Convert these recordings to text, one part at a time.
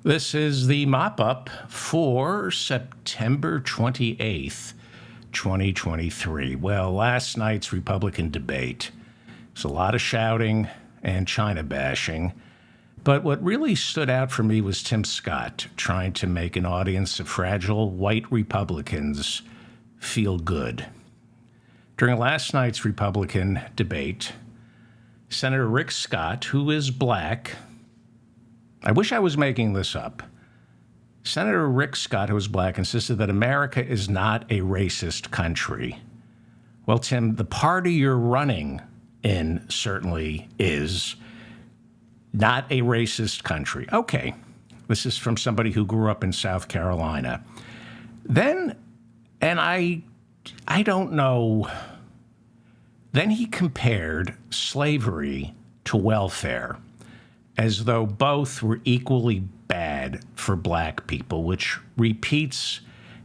This is the mop-up for September 28th, 2023. Well, last night's Republican debate was a lot of shouting and China bashing, but what really stood out for me was Tim Scott trying to make an audience of fragile white Republicans feel good. During last night's Republican debate, Senator Rick Scott, who is black, I wish I was making this up. Senator Rick Scott, who is black, insisted that America is not a racist country. Well, Tim, the party you're running in certainly is not a racist country. Okay, this is from somebody who grew up in South Carolina. Then, and I don't know, then he compared slavery to welfare, as though both were equally bad for black people, which repeats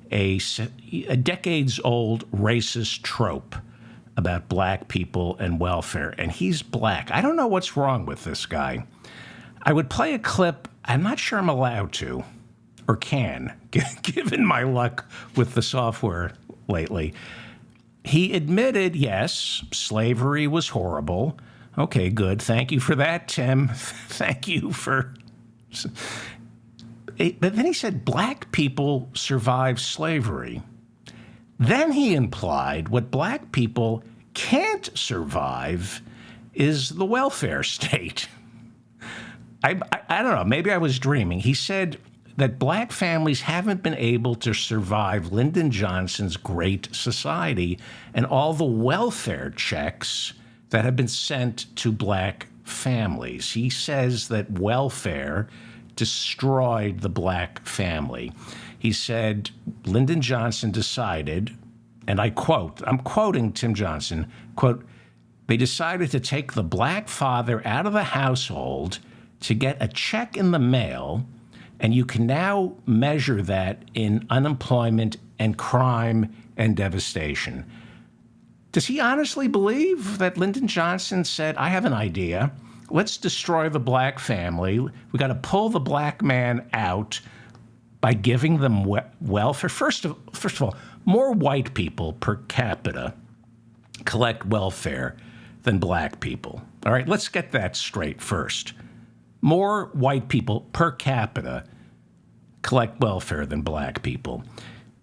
a decades-old racist trope about black people and welfare. And he's black. I don't know what's wrong with this guy. I would play a clip. I'm not sure I'm allowed to or can, given my luck with the software lately. He admitted, yes, slavery was horrible. Okay, good. Thank you for that, Tim. Thank you for... But then he said black people survived slavery. Then he implied what black people can't survive is the welfare state. I don't know. Maybe I was dreaming. He said that black families haven't been able to survive Lyndon Johnson's Great Society and all the welfare checks that have been sent to black families. He says that welfare destroyed the black family. He said Lyndon Johnson decided, and I quote, I'm quoting Tim Johnson, quote, they decided to take the black father out of the household to get a check in the mail, and you can now measure that in unemployment and crime and devastation. Does he honestly believe that Lyndon Johnson said, I have an idea. Let's destroy the black family. We got to pull the black man out by giving them welfare. First of all, more white people per capita collect welfare than black people. All right, let's get that straight first. More white people per capita collect welfare than black people.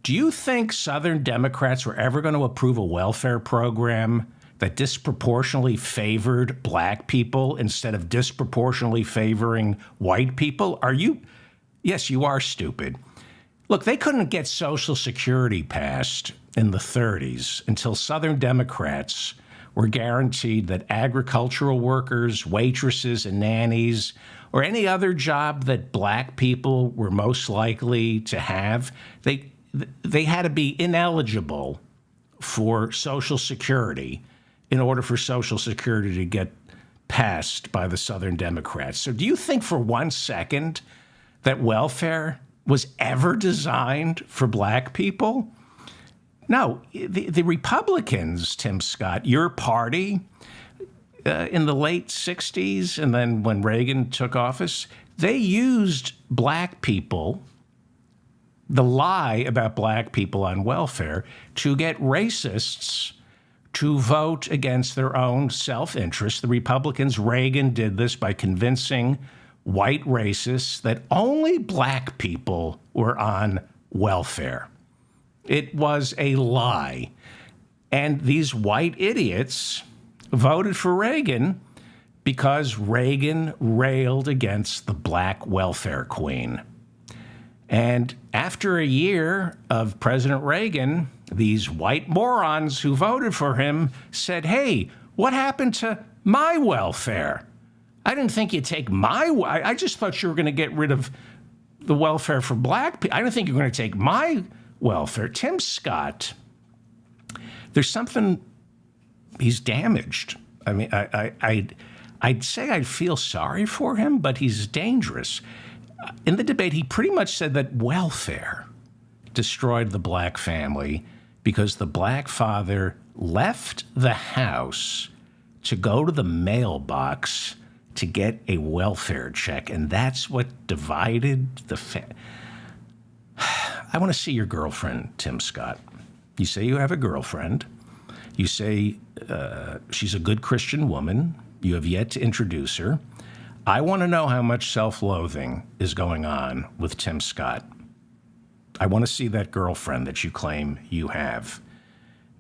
Do you think Southern Democrats were ever going to approve a welfare program that disproportionately favored black people instead of disproportionately favoring white people? Yes, you are stupid. Look, they couldn't get Social Security passed in the 30s until Southern Democrats were guaranteed that agricultural workers, waitresses, and nannies, or any other job that black people were most likely to have, they had to be ineligible for Social Security in order for Social Security to get passed by the Southern Democrats. So do you think for 1 second that welfare was ever designed for black people? No, the Republicans, Tim Scott, your party, in the late 60s, and then when Reagan took office, they used black people, the lie about black people on welfare, to get racists to vote against their own self-interest. The Republicans, Reagan did this by convincing white racists that only black people were on welfare. It was a lie. And these white idiots voted for Reagan because Reagan railed against the black welfare queen. And after a year of President Reagan, these white morons who voted for him said, hey, what happened to my welfare? I didn't think you'd take I just thought you were going to get rid of the welfare for black people. I didn't think you were going to take my welfare. Tim Scott, there's something, he's damaged. I mean, I'd say I'd feel sorry for him, but he's dangerous. In the debate, he pretty much said that welfare destroyed the black family because the black father left the house to go to the mailbox to get a welfare check, and that's what divided the I want to see your girlfriend, Tim Scott. You say you have a girlfriend. You say she's a good Christian woman. You have yet to introduce her. I want to know how much self-loathing is going on with Tim Scott. I want to see that girlfriend that you claim you have.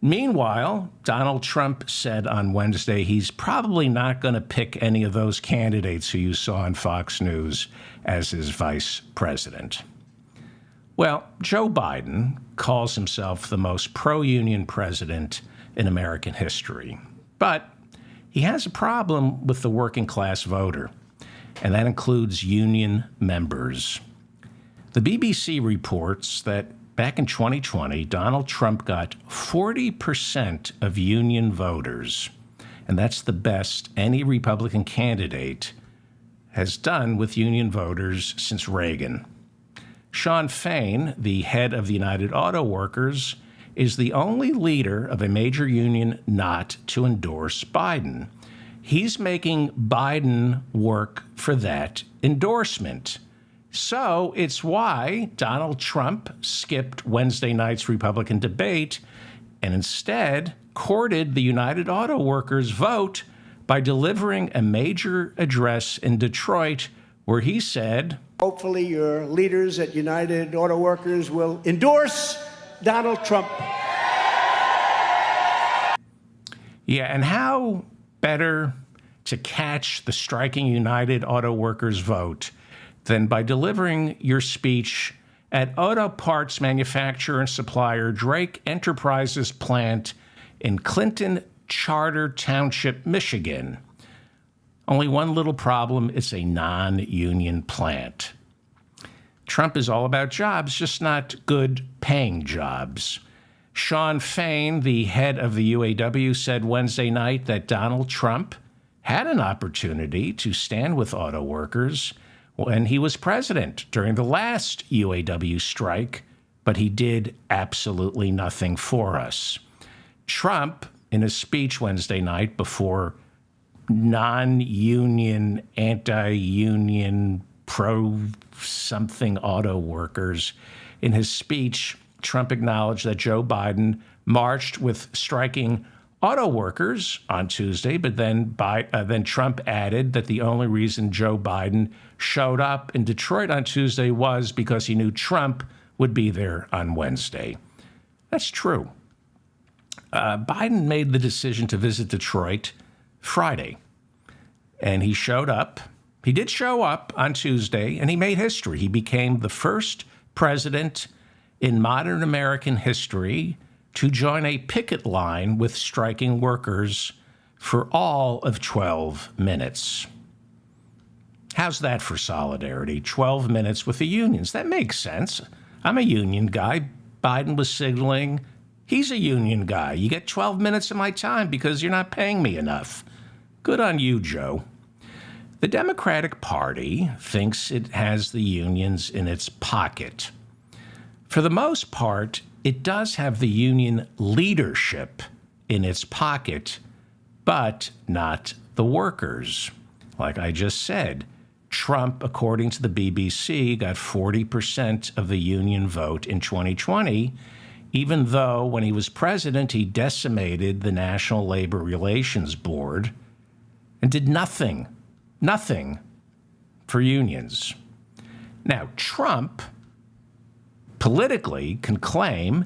Meanwhile, Donald Trump said on Wednesday he's probably not going to pick any of those candidates who you saw on Fox News as his vice president. Well, Joe Biden calls himself the most pro-union president in American history. But he has a problem with the working class voter, and that includes union members. The BBC reports that back in 2020, Donald Trump got 40% of union voters, and that's the best any Republican candidate has done with union voters since Reagan. Shawn Fain, the head of the United Auto Workers, is the only leader of a major union not to endorse Biden. He's making Biden work for that endorsement. So it's why Donald Trump skipped Wednesday night's Republican debate and instead courted the United Auto Workers vote by delivering a major address in Detroit where he said, "Hopefully your leaders at United Auto Workers will endorse Donald Trump." Yeah, and how better to catch the striking United Auto Workers vote than by delivering your speech at auto parts manufacturer and supplier Drake Enterprises plant in Clinton Charter Township, Michigan. Only one little problem, it's a non-union plant. Trump is all about jobs, just not good paying jobs. Shawn Fain, the head of the UAW, said Wednesday night that Donald Trump had an opportunity to stand with auto workers when he was president during the last UAW strike, but he did absolutely nothing for us. Trump, in a speech Wednesday night before non-union, anti-union, pro-something auto workers, in his speech, Trump acknowledged that Joe Biden marched with striking auto workers on Tuesday, but then Trump added that the only reason Joe Biden showed up in Detroit on Tuesday was because he knew Trump would be there on Wednesday. That's true. Biden made the decision to visit Detroit Friday, and he showed up. He did show up on Tuesday, and he made history. He became the first president in modern American history to join a picket line with striking workers for all of 12 minutes. How's that for solidarity? 12 minutes with the unions. That makes sense. I'm a union guy. Biden was signaling he's a union guy. You get 12 minutes of my time because you're not paying me enough. Good on you, Joe. The Democratic Party thinks it has the unions in its pocket. For the most part, it does have the union leadership in its pocket, but not the workers. Like I just said, Trump, according to the BBC, got 40% of the union vote in 2020, even though when he was president, he decimated the National Labor Relations Board and did nothing for unions. Now, Trump politically can claim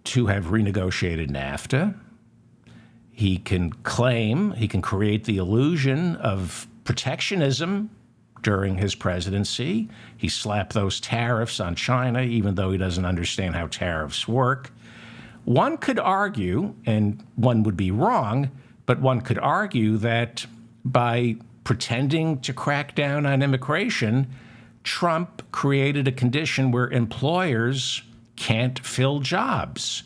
to have renegotiated NAFTA. He can create the illusion of protectionism during his presidency. He slapped those tariffs on China, even though he doesn't understand how tariffs work. One could argue, and one would be wrong, but one could argue that by pretending to crack down on immigration, Trump created a condition where employers can't fill jobs,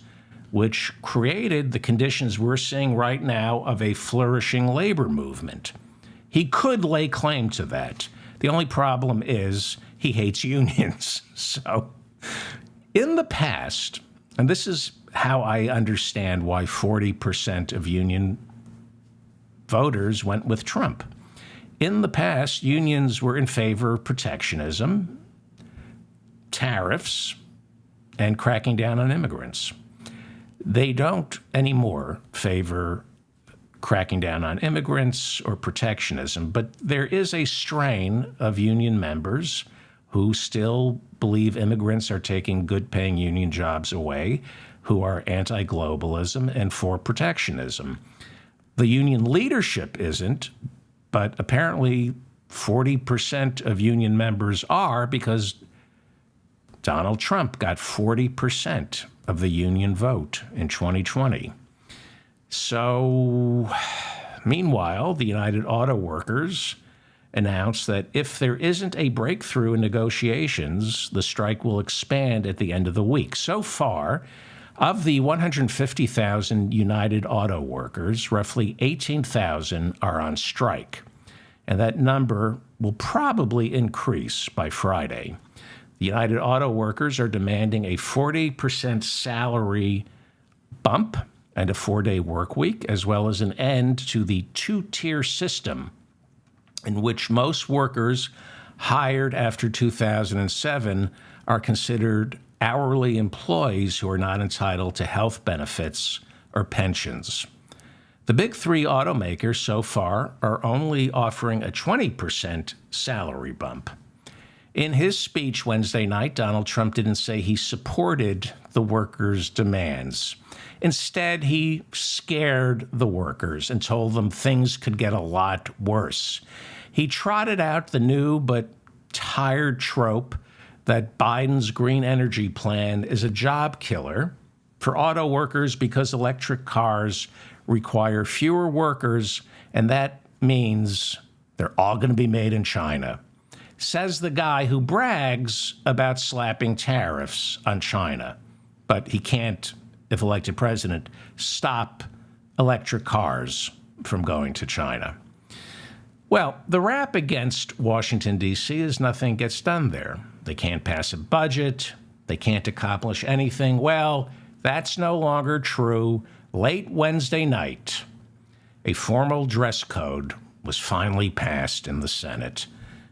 which created the conditions we're seeing right now of a flourishing labor movement. He could lay claim to that. The only problem is he hates unions. So in the past, and this is how I understand why 40% of union voters went with Trump. in the past, unions were in favor of protectionism, tariffs, and cracking down on immigrants. They don't anymore favor cracking down on immigrants or protectionism, but there is a strain of union members who still believe immigrants are taking good-paying union jobs away, who are anti-globalism and for protectionism. The union leadership isn't, but apparently 40% of union members are, because Donald Trump got 40% of the union vote in 2020. So, meanwhile, the United Auto Workers announced that if there isn't a breakthrough in negotiations, the strike will expand at the end of the week. So far, of the 150,000 United Auto Workers, roughly 18,000 are on strike. And that number will probably increase by Friday. The United Auto Workers are demanding a 40% salary bump and a 4-day work week, as well as an end to the two-tier system in which most workers hired after 2007 are considered hourly employees who are not entitled to health benefits or pensions. The big three automakers so far are only offering a 20% salary bump. In his speech Wednesday night, Donald Trump didn't say he supported the workers' demands. Instead, he scared the workers and told them things could get a lot worse. He trotted out the new but tired trope that Biden's green energy plan is a job killer for auto workers because electric cars require fewer workers, and that means they're all going to be made in China. Says the guy who brags about slapping tariffs on China, but he can't, if elected president, stop electric cars from going to China. Well, the rap against Washington, D.C. is nothing gets done there. They can't pass a budget. They can't accomplish anything. Well, that's no longer true. Late Wednesday night, a formal dress code was finally passed in the Senate.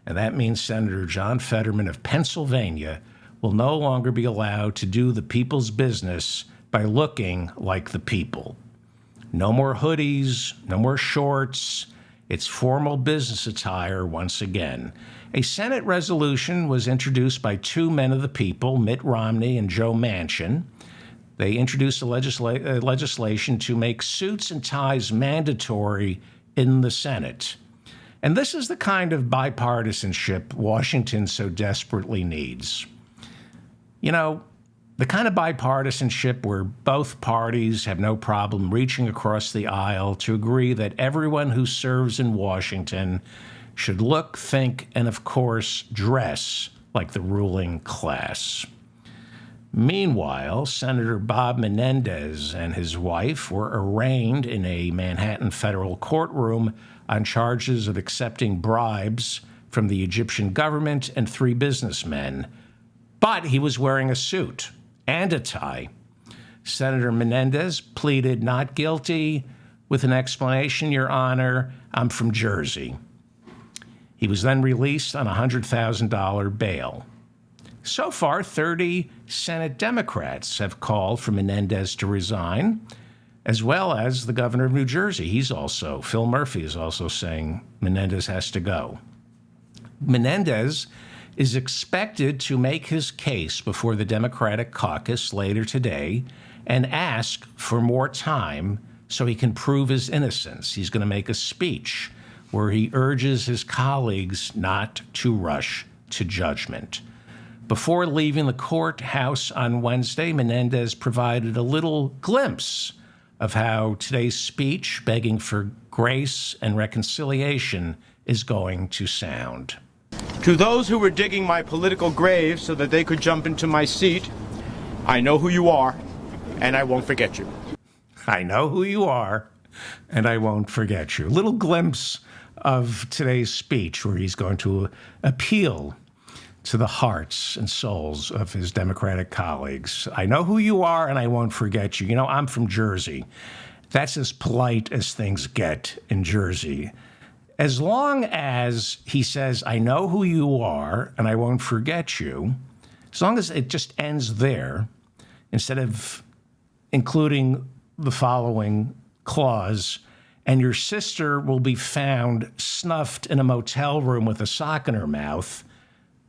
And that means Senator John Fetterman of Pennsylvania will no longer be allowed to do the people's business by looking like the people. No more hoodies, no more shorts. It's formal business attire once again. A Senate resolution was introduced by two men of the people, Mitt Romney and Joe Manchin. They introduced legislation to make suits and ties mandatory in the Senate. And this is the kind of bipartisanship Washington so desperately needs. You know, the kind of bipartisanship where both parties have no problem reaching across the aisle to agree that everyone who serves in Washington should look, think, and of course, dress like the ruling class. Meanwhile, Senator Bob Menendez and his wife were arraigned in a Manhattan federal courtroom on charges of accepting bribes from the Egyptian government and three businessmen. But he was wearing a suit and a tie. Senator Menendez pleaded not guilty with an explanation, Your Honor, I'm from Jersey. He was then released on a $100,000 bail. So far, 30 Senate Democrats have called for Menendez to resign, as well as the governor of New Jersey. Phil Murphy is also saying Menendez has to go. Menendez is expected to make his case before the Democratic caucus later today and ask for more time so he can prove his innocence. He's going to make a speech where he urges his colleagues not to rush to judgment. Before leaving the courthouse on Wednesday, Menendez provided a little glimpse of how today's speech, begging for grace and reconciliation, is going to sound. To those who were digging my political grave so that they could jump into my seat, I know who you are, and I won't forget you. I know who you are, and I won't forget you. A little glimpse of today's speech where he's going to appeal to the hearts and souls of his Democratic colleagues. I know who you are, and I won't forget you. You know, I'm from Jersey. That's as polite as things get in Jersey. as long as he says, I know who you are and I won't forget you, as long as it just ends there, instead of including the following clause, and your sister will be found snuffed in a motel room with a sock in her mouth,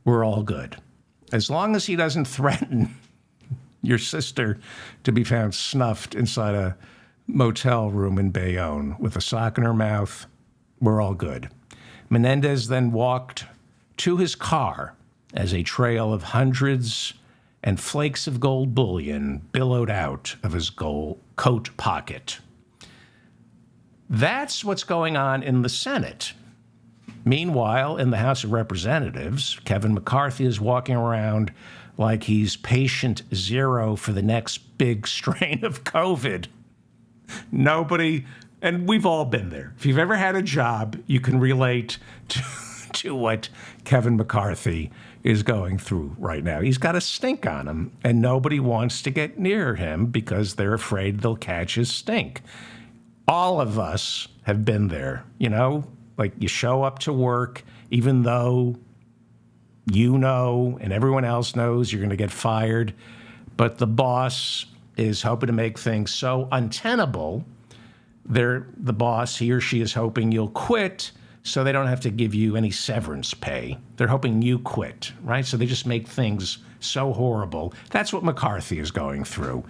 we're all good. As long as he doesn't threaten your sister to be found snuffed inside a motel room in Bayonne with a sock in her mouth, we're all good. Menendez then walked to his car as a trail of hundreds and flakes of gold bullion billowed out of his gold coat pocket. That's what's going on in the Senate. Meanwhile, in the House of Representatives, Kevin McCarthy is walking around like he's patient zero for the next big strain of COVID. Nobody, and we've all been there. If you've ever had a job, you can relate to what Kevin McCarthy is going through right now. He's got a stink on him, and nobody wants to get near him because they're afraid they'll catch his stink. All of us have been there, you know? Like, you show up to work, even though you know and everyone else knows you're going to get fired, but the boss is hoping to make things so untenable. The boss, he or she, is hoping you'll quit so they don't have to give you any severance pay. They're hoping you quit, right? So they just make things so horrible. That's what McCarthy is going through.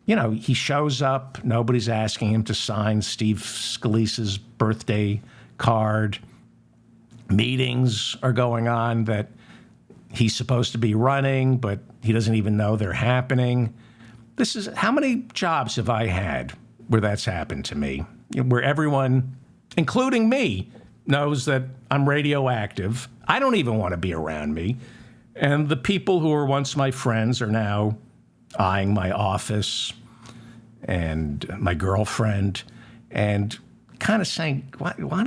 He shows up. Nobody's asking him to sign Steve Scalise's birthday card. Meetings are going on that he's supposed to be running, but he doesn't even know they're happening. How many jobs have I had where that's happened to me? Where everyone, including me, knows that I'm radioactive. I don't even want to be around me. And the people who were once my friends are now eyeing my office and my girlfriend and kind of saying, why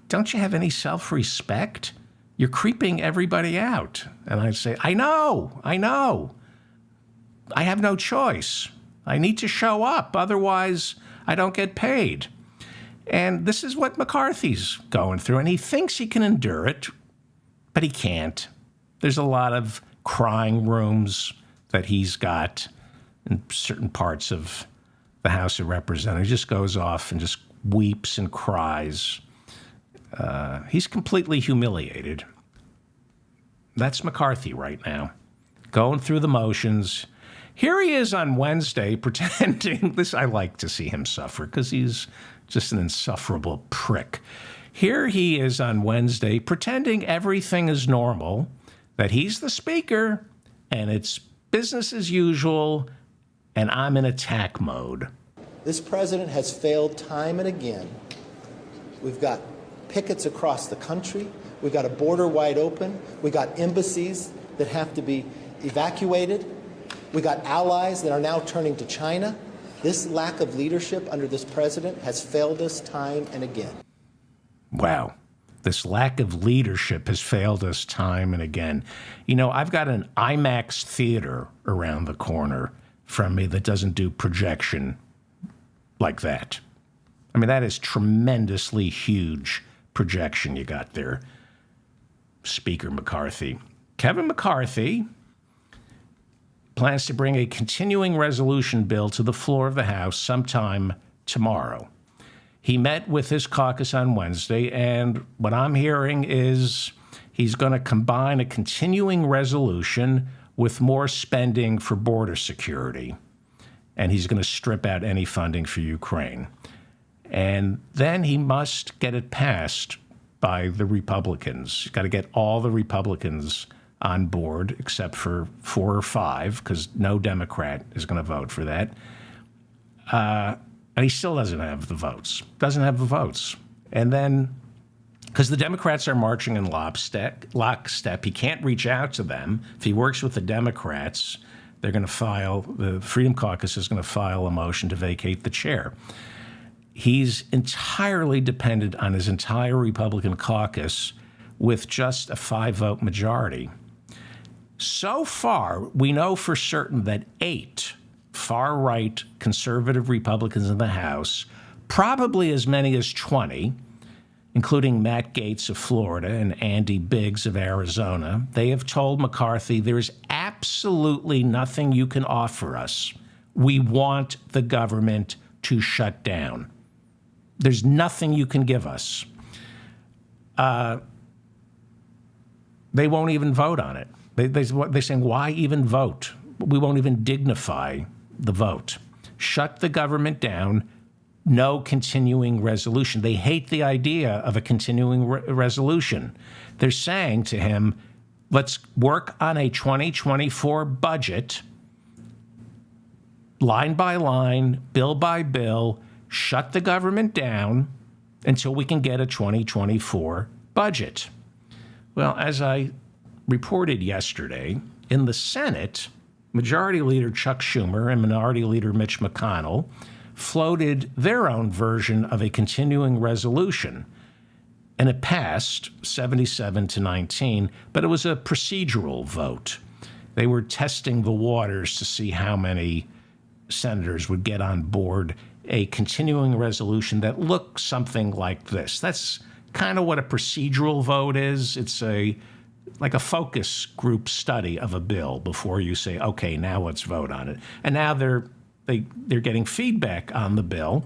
don't you have any self-respect? You're creeping everybody out. And I'd say, I know. I have no choice. I need to show up. Otherwise, I don't get paid. And this is what McCarthy's going through. And he thinks he can endure it, but he can't. There's a lot of crying rooms that he's got in certain parts of the House of Representatives. He just goes off and just weeps and cries. He's completely humiliated. That's McCarthy right now, going through the motions. Here he is on Wednesday pretending this. I like to see him suffer because he's just an insufferable prick. Here he is on Wednesday pretending everything is normal, that he's the speaker and it's business as usual, and I'm in attack mode. This president has failed time and again. We've got pickets across the country. We've got a border wide open. We've got embassies that have to be evacuated. We've got allies that are now turning to China. This lack of leadership under this president has failed us time and again. Wow. This lack of leadership has failed us time and again. You know, I've got an IMAX theater around the corner from me that doesn't do projection like that. I mean, that is tremendously huge projection you got there, Speaker McCarthy. Kevin McCarthy plans to bring a continuing resolution bill to the floor of the House sometime tomorrow. He met with his caucus on Wednesday, and what I'm hearing is he's going to combine a continuing resolution with more spending for border security, and he's going to strip out any funding for Ukraine. And then he must get it passed by the Republicans. He's got to get all the Republicans on board, except for 4 or 5, because no Democrat is going to vote for that. And he still doesn't have the votes. And then, because the Democrats are marching in lockstep, he can't reach out to them. If he works with the Democrats, the Freedom Caucus is going to file a motion to vacate the chair. He's entirely dependent on his entire Republican caucus with just a 5-vote majority. So far, we know for certain that 8 far-right conservative Republicans in the House, probably as many as 20, including Matt Gaetz of Florida and Andy Biggs of Arizona, they have told McCarthy there is absolutely nothing you can offer us. We want the government to shut down. There's nothing you can give us. They won't even vote on it. They're saying, why even vote? We won't even dignify the vote. Shut the government down. No continuing resolution. They hate the idea of a continuing resolution. They're saying to him, let's work on a 2024 budget, line by line, bill by bill, shut the government down until we can get a 2024 budget. Well, as I reported yesterday, in the Senate, Majority Leader Chuck Schumer and Minority Leader Mitch McConnell floated their own version of a continuing resolution. And it passed 77-19, but it was a procedural vote. They were testing the waters to see how many senators would get on board a continuing resolution that looked something like this. That's kind of what a procedural vote is. It's like a focus group study of a bill before you say, okay, now let's vote on it. And now they're getting feedback on the bill.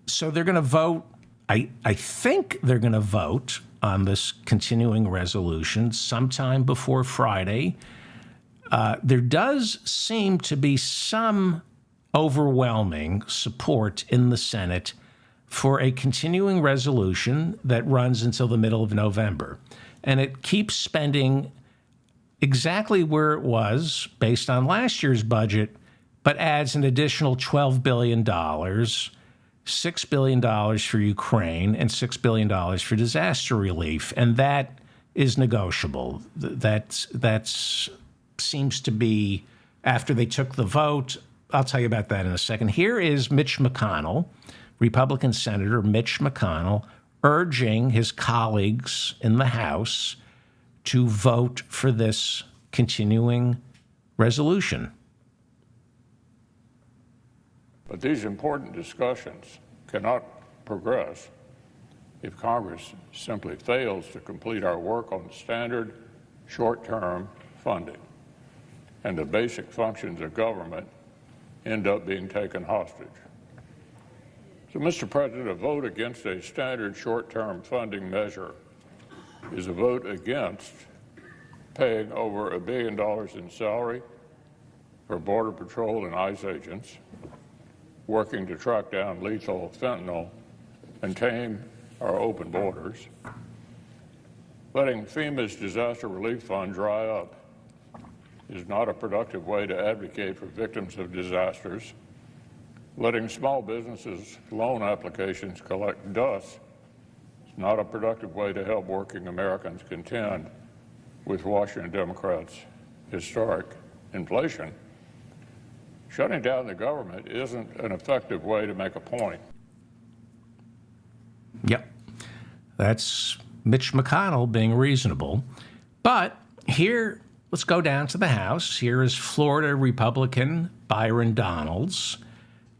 So they're going to vote. I think they're going to vote on this continuing resolution sometime before Friday. There does seem to be some overwhelming support in the Senate for a continuing resolution that runs until the middle of November. And it keeps spending exactly where it was based on last year's budget, but adds an additional $12 billion, $6 billion for Ukraine, and $6 billion for disaster relief. And that is negotiable. That seems to be, after they took the vote, I'll tell you about that in a second. Here is Mitch McConnell, Republican Senator Mitch McConnell, urging his colleagues in the House to vote for this continuing resolution. But these important discussions cannot progress if Congress simply fails to complete our work on standard short-term funding and the basic functions of government end up being taken hostage. So, Mr. President, a vote against a standard short-term funding measure is a vote against paying over $1 billion in salary for Border Patrol and ICE agents working to track down lethal fentanyl and tame our open borders, letting FEMA's disaster relief fund dry up is not a productive way to advocate for victims of disasters. Letting small businesses' loan applications collect dust is not a productive way to help working Americans contend with Washington Democrats' historic inflation. Shutting down the government isn't an effective way to make a point. Yep. That's Mitch McConnell being reasonable. But here, let's go down to the House. Here is Florida Republican Byron Donalds.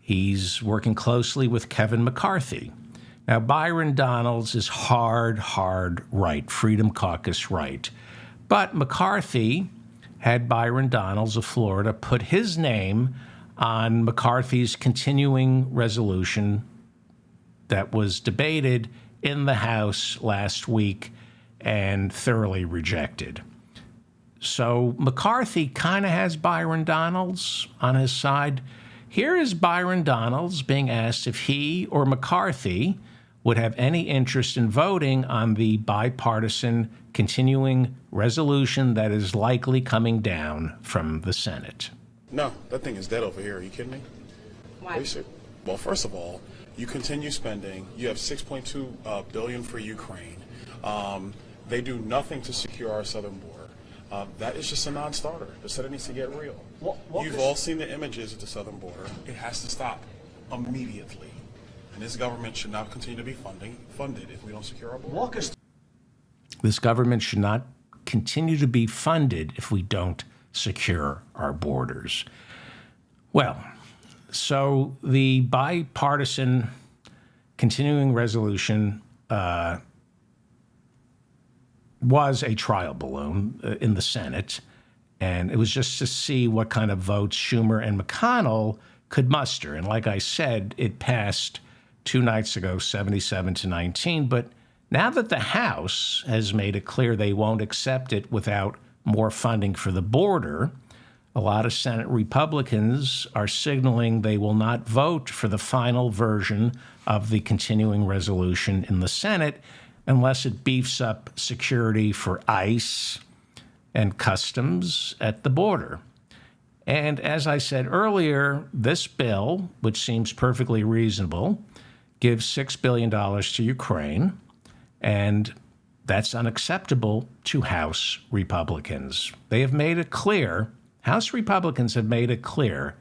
He's working closely with Kevin McCarthy. Now, Byron Donalds is hard right, Freedom Caucus right. But McCarthy had Byron Donalds of Florida put his name on McCarthy's continuing resolution that was debated in the House last week and thoroughly rejected. So McCarthy kind of has Byron Donalds on his side. Here is Byron Donalds being asked if he or McCarthy would have any interest in voting on the bipartisan continuing resolution that is likely coming down from the Senate. No, that thing is dead over here. Are you kidding me? Why? Well, first of all, you continue spending. You have $6.2 billion for Ukraine. They do nothing to secure our southern border. That is just a non-starter. The Senate needs to get real. You've all seen the images at the southern border. It has to stop immediately. And this government should not continue to be funded if we don't secure our border. This government should not continue to be funded if we don't secure our borders. Well, so the bipartisan continuing resolution was a trial balloon in the Senate, and it was just to see what kind of votes Schumer and McConnell could muster. And like I said, it passed 2 nights ago, 77-19. But now that the House has made it clear they won't accept it without more funding for the border, a lot of Senate Republicans are signaling they will not vote for the final version of the continuing resolution in the Senate unless it beefs up security for ICE and customs at the border. And as I said earlier, this bill, which seems perfectly reasonable, gives $6 billion to Ukraine, and that's unacceptable to House Republicans. They have made it clear, House Republicans have made it clear,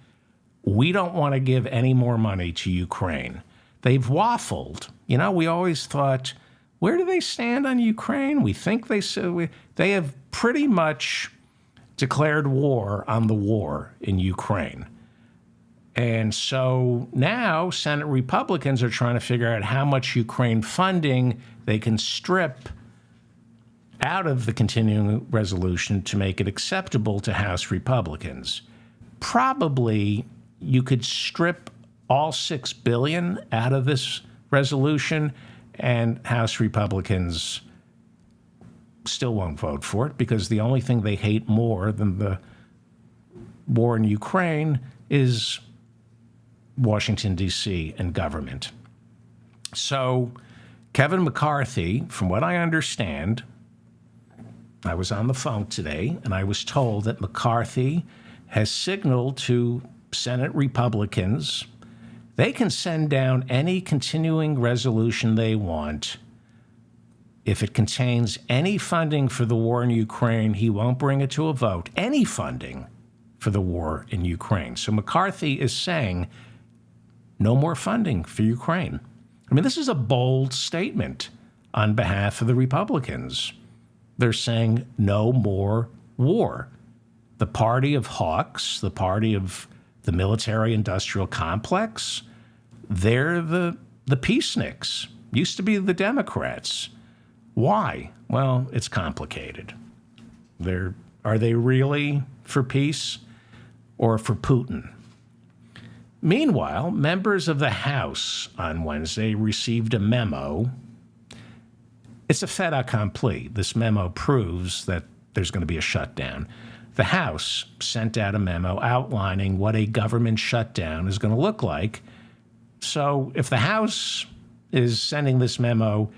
we don't want to give any more money to Ukraine. They've waffled. You know, we always thought, where do they stand on Ukraine? We think they have pretty much declared war on the war in Ukraine. And so now Senate Republicans are trying to figure out how much Ukraine funding they can strip out of the continuing resolution to make it acceptable to House Republicans. Probably you could strip all $6 billion out of this resolution, and House Republicans still won't vote for it because the only thing they hate more than the war in Ukraine is Washington, D.C. and government. So Kevin McCarthy, from what I understand, I was on the phone today and I was told that McCarthy has signaled to Senate Republicans they can send down any continuing resolution they want. If it contains any funding for the war in Ukraine, he won't bring it to a vote. Any funding for the war in Ukraine. So McCarthy is saying no more funding for Ukraine. I mean, this is a bold statement on behalf of the Republicans. They're saying no more war. The party of hawks, the party of the military-industrial complex, they're the peaceniks. Used to be the Democrats. Why? Well, it's complicated. Are they really for peace or for Putin? Meanwhile, members of the House on Wednesday received a memo. It's a fait accompli. This memo proves that there's going to be a shutdown. The House sent out a memo outlining what a government shutdown is going to look like. So if the House is sending this memo,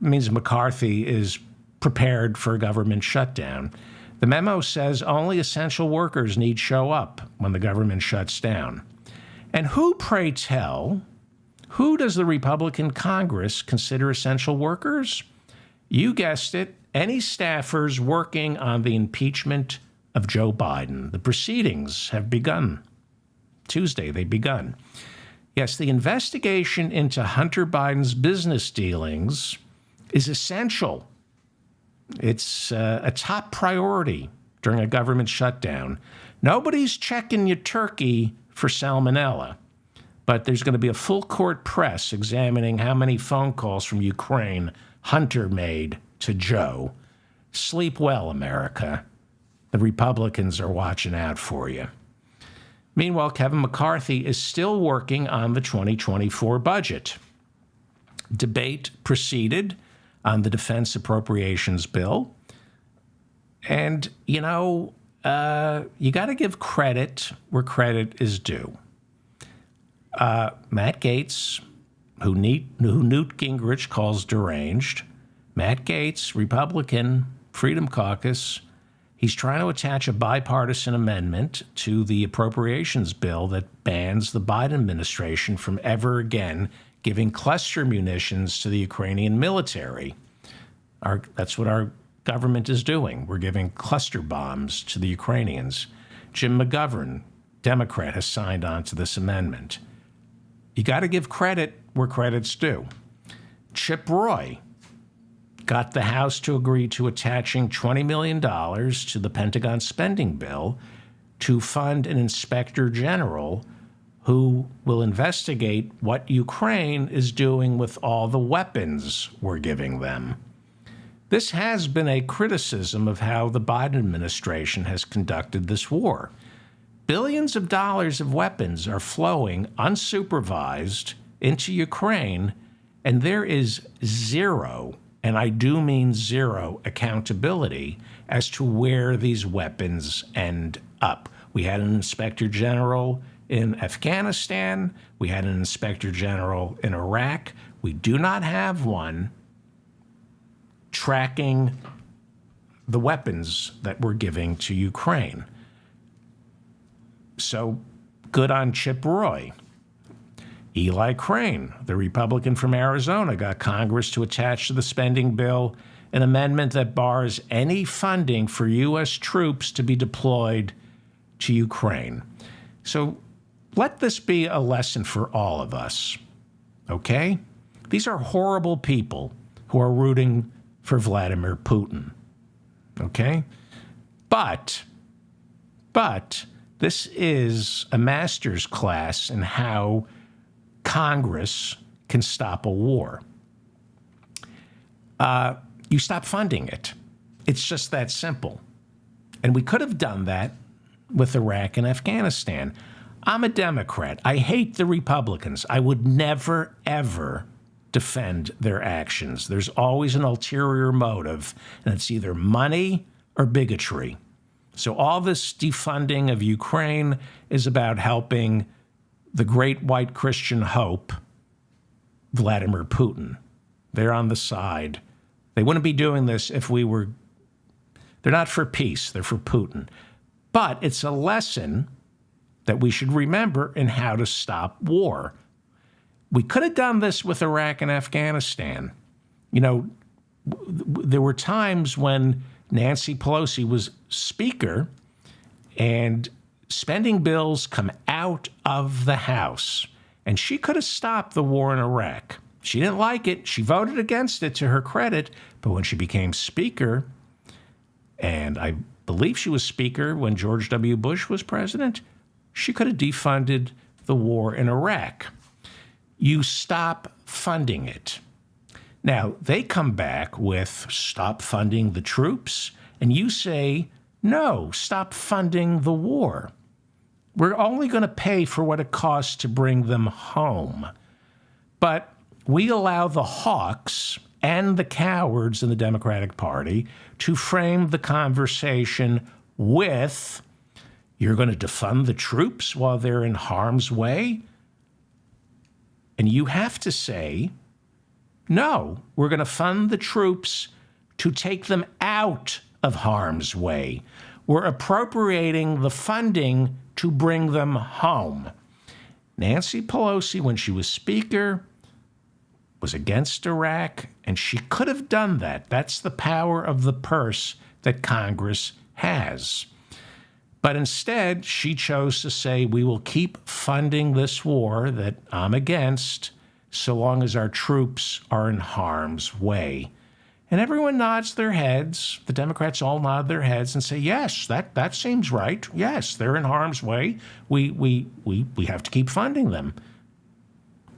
means McCarthy is prepared for a government shutdown. The memo says only essential workers need show up when the government shuts down. And who, pray tell, who does the Republican Congress consider essential workers? You guessed it, any staffers working on the impeachment of Joe Biden. The proceedings have begun. Tuesday, they've begun. Yes, the investigation into Hunter Biden's business dealings is essential. It's a top priority during a government shutdown. Nobody's checking your turkey for salmonella, but there's going to be a full court press examining how many phone calls from Ukraine Hunter made to Joe. Sleep well, America. The Republicans are watching out for you. Meanwhile, Kevin McCarthy is still working on the 2024 budget. Debate proceeded on the defense appropriations bill. And, you know, you got to give credit where credit is due. Matt Gaetz, who Newt Gingrich calls deranged, Matt Gaetz, Republican, Freedom Caucus, he's trying to attach a bipartisan amendment to the appropriations bill that bans the Biden administration from ever again giving cluster munitions to the Ukrainian military. That's what our government is doing. We're giving cluster bombs to the Ukrainians. Jim McGovern, Democrat, has signed on to this amendment. You got to give credit where credit's due. Chip Roy got the House to agree to attaching $20 million to the Pentagon spending bill to fund an inspector general who will investigate what Ukraine is doing with all the weapons we're giving them. This has been a criticism of how the Biden administration has conducted this war. Billions of dollars of weapons are flowing unsupervised into Ukraine, and there is zero, and I do mean zero, accountability as to where these weapons end up. We had an inspector general in Afghanistan. We had an inspector general in Iraq. We do not have one tracking the weapons that we're giving to Ukraine. So good on Chip Roy. Eli Crane, the Republican from Arizona, got Congress to attach to the spending bill an amendment that bars any funding for U.S. troops to be deployed to Ukraine. So let this be a lesson for all of us, okay? These are horrible people who are rooting for Vladimir Putin, okay? But this is a master's class in how Congress can stop a war. You stop funding it. It's just that simple. And we could have done that with Iraq and Afghanistan. I'm a Democrat. I hate the Republicans. I would never, ever defend their actions. There's always an ulterior motive, and it's either money or bigotry. So all this defunding of Ukraine is about helping the great white Christian hope, Vladimir Putin. They're on the side. They wouldn't be doing this if we were. They're not for peace. They're for Putin. But it's a lesson that we should remember in how to stop war. We could have done this with Iraq and Afghanistan. You know, there were times when Nancy Pelosi was Speaker and spending bills come out of the House, and she could have stopped the war in Iraq. She didn't like it. She voted against it, to her credit. But when she became Speaker, and I believe she was Speaker when George W. Bush was president, she could have defunded the war in Iraq. You stop funding it. Now, they come back with stop funding the troops, and you say, no, stop funding the war. We're only going to pay for what it costs to bring them home. But we allow the hawks and the cowards in the Democratic Party to frame the conversation with, you're going to defund the troops while they're in harm's way? And you have to say, no, we're going to fund the troops to take them out of harm's way. We're appropriating the funding to bring them home. Nancy Pelosi, when she was Speaker, was against Iraq, and she could have done that. That's the power of the purse that Congress has. But instead, she chose to say, we will keep funding this war that I'm against so long as our troops are in harm's way. And everyone nods their heads. The Democrats all nod their heads and say, yes, that seems right. Yes, they're in harm's way. We have to keep funding them.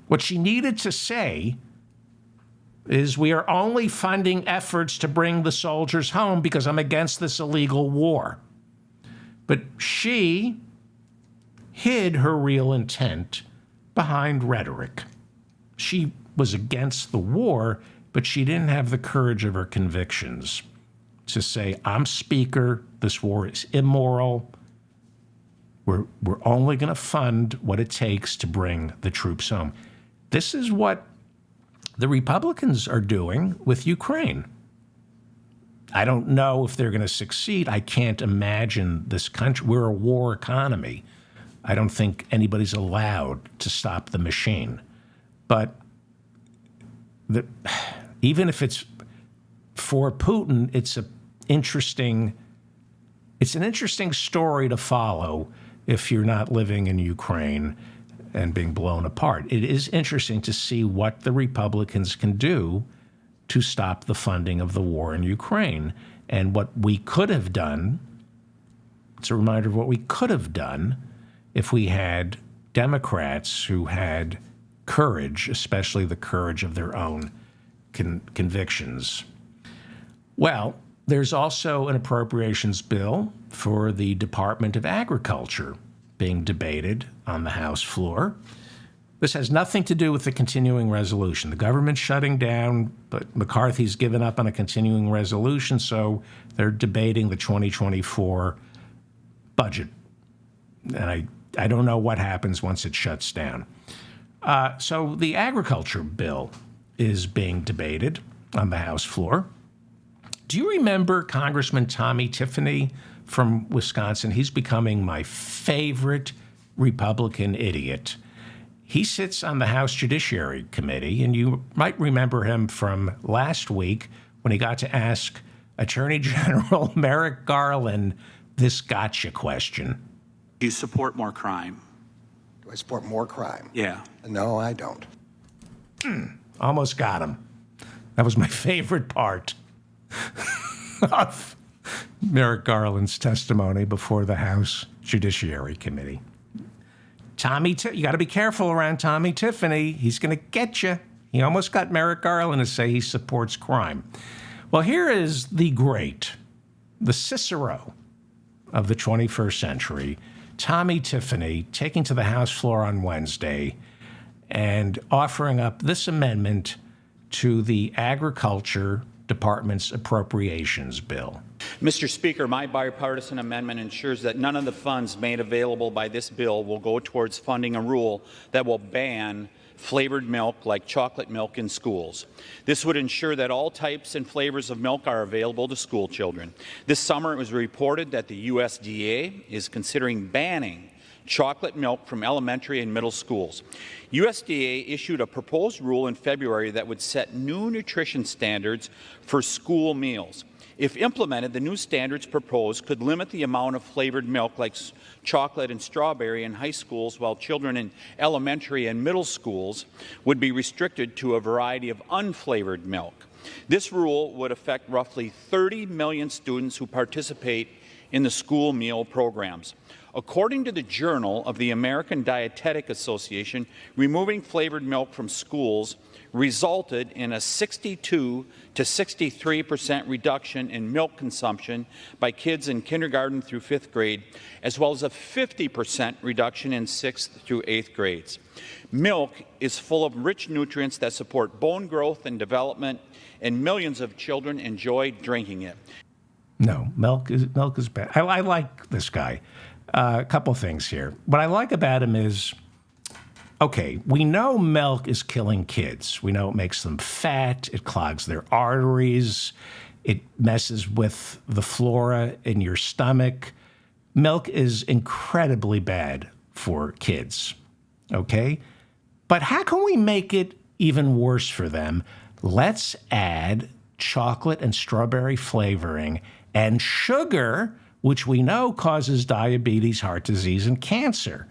What she needed to say is, we are only funding efforts to bring the soldiers home because I'm against this illegal war. But she hid her real intent behind rhetoric. She was against the war, but she didn't have the courage of her convictions to say, I'm Speaker, this war is immoral. We're only going to fund what it takes to bring the troops home. This is what the Republicans are doing with Ukraine. I don't know if they're going to succeed. I can't imagine this country. We're a war economy. I don't think anybody's allowed to stop the machine. But even if it's for Putin, it's an interesting story to follow if you're not living in Ukraine and being blown apart. It is interesting to see what the Republicans can do to stop the funding of the war in Ukraine. And what we could have done, it's a reminder of what we could have done if we had Democrats who had courage, especially the courage of their own convictions. Well, there's also an appropriations bill for the Department of Agriculture being debated on the House floor. This has nothing to do with the continuing resolution. The government's shutting down, but McCarthy's given up on a continuing resolution, so they're debating the 2024 budget. And I don't know what happens once it shuts down. So the agriculture bill is being debated on the House floor. Do you remember Congressman Tommy Tiffany from Wisconsin? He's becoming my favorite Republican idiot. He sits on the House Judiciary Committee, and you might remember him from last week when he got to ask Attorney General Merrick Garland this gotcha question. Do you support more crime? Do I support more crime? Yeah. No, I don't. Almost got him. That was my favorite part of Merrick Garland's testimony before the House Judiciary Committee. You got to be careful around Tommy Tiffany. He's going to get you. He almost got Merrick Garland to say he supports crime. Well, here is the great, the Cicero of the 21st century, Tommy Tiffany, taking to the House floor on Wednesday and offering up this amendment to the Agriculture Department's appropriations bill. Mr. Speaker, my bipartisan amendment ensures that none of the funds made available by this bill will go towards funding a rule that will ban flavored milk like chocolate milk in schools. This would ensure that all types and flavors of milk are available to school children. This summer it was reported that the USDA is considering banning chocolate milk from elementary and middle schools. USDA issued a proposed rule in February that would set new nutrition standards for school meals. If implemented, the new standards proposed could limit the amount of flavored milk like chocolate and strawberry in high schools, while children in elementary and middle schools would be restricted to a variety of unflavored milk. This rule would affect roughly 30 million students who participate in the school meal programs. According to the Journal of the American Dietetic Association, removing flavored milk from schools resulted in a 62 to 63% reduction in milk consumption by kids in kindergarten through 5th grade, as well as a 50% reduction in 6th through 8th grades. Milk is full of rich nutrients that support bone growth and development, and millions of children enjoy drinking it. No, milk is bad. I like this guy. A couple things here. What I like about him is, okay, we know milk is killing kids. We know it makes them fat, it clogs their arteries, it messes with the flora in your stomach. Milk is incredibly bad for kids, okay? But how can we make it even worse for them? Let's add chocolate and strawberry flavoring and sugar, which we know causes diabetes, heart disease, and cancer.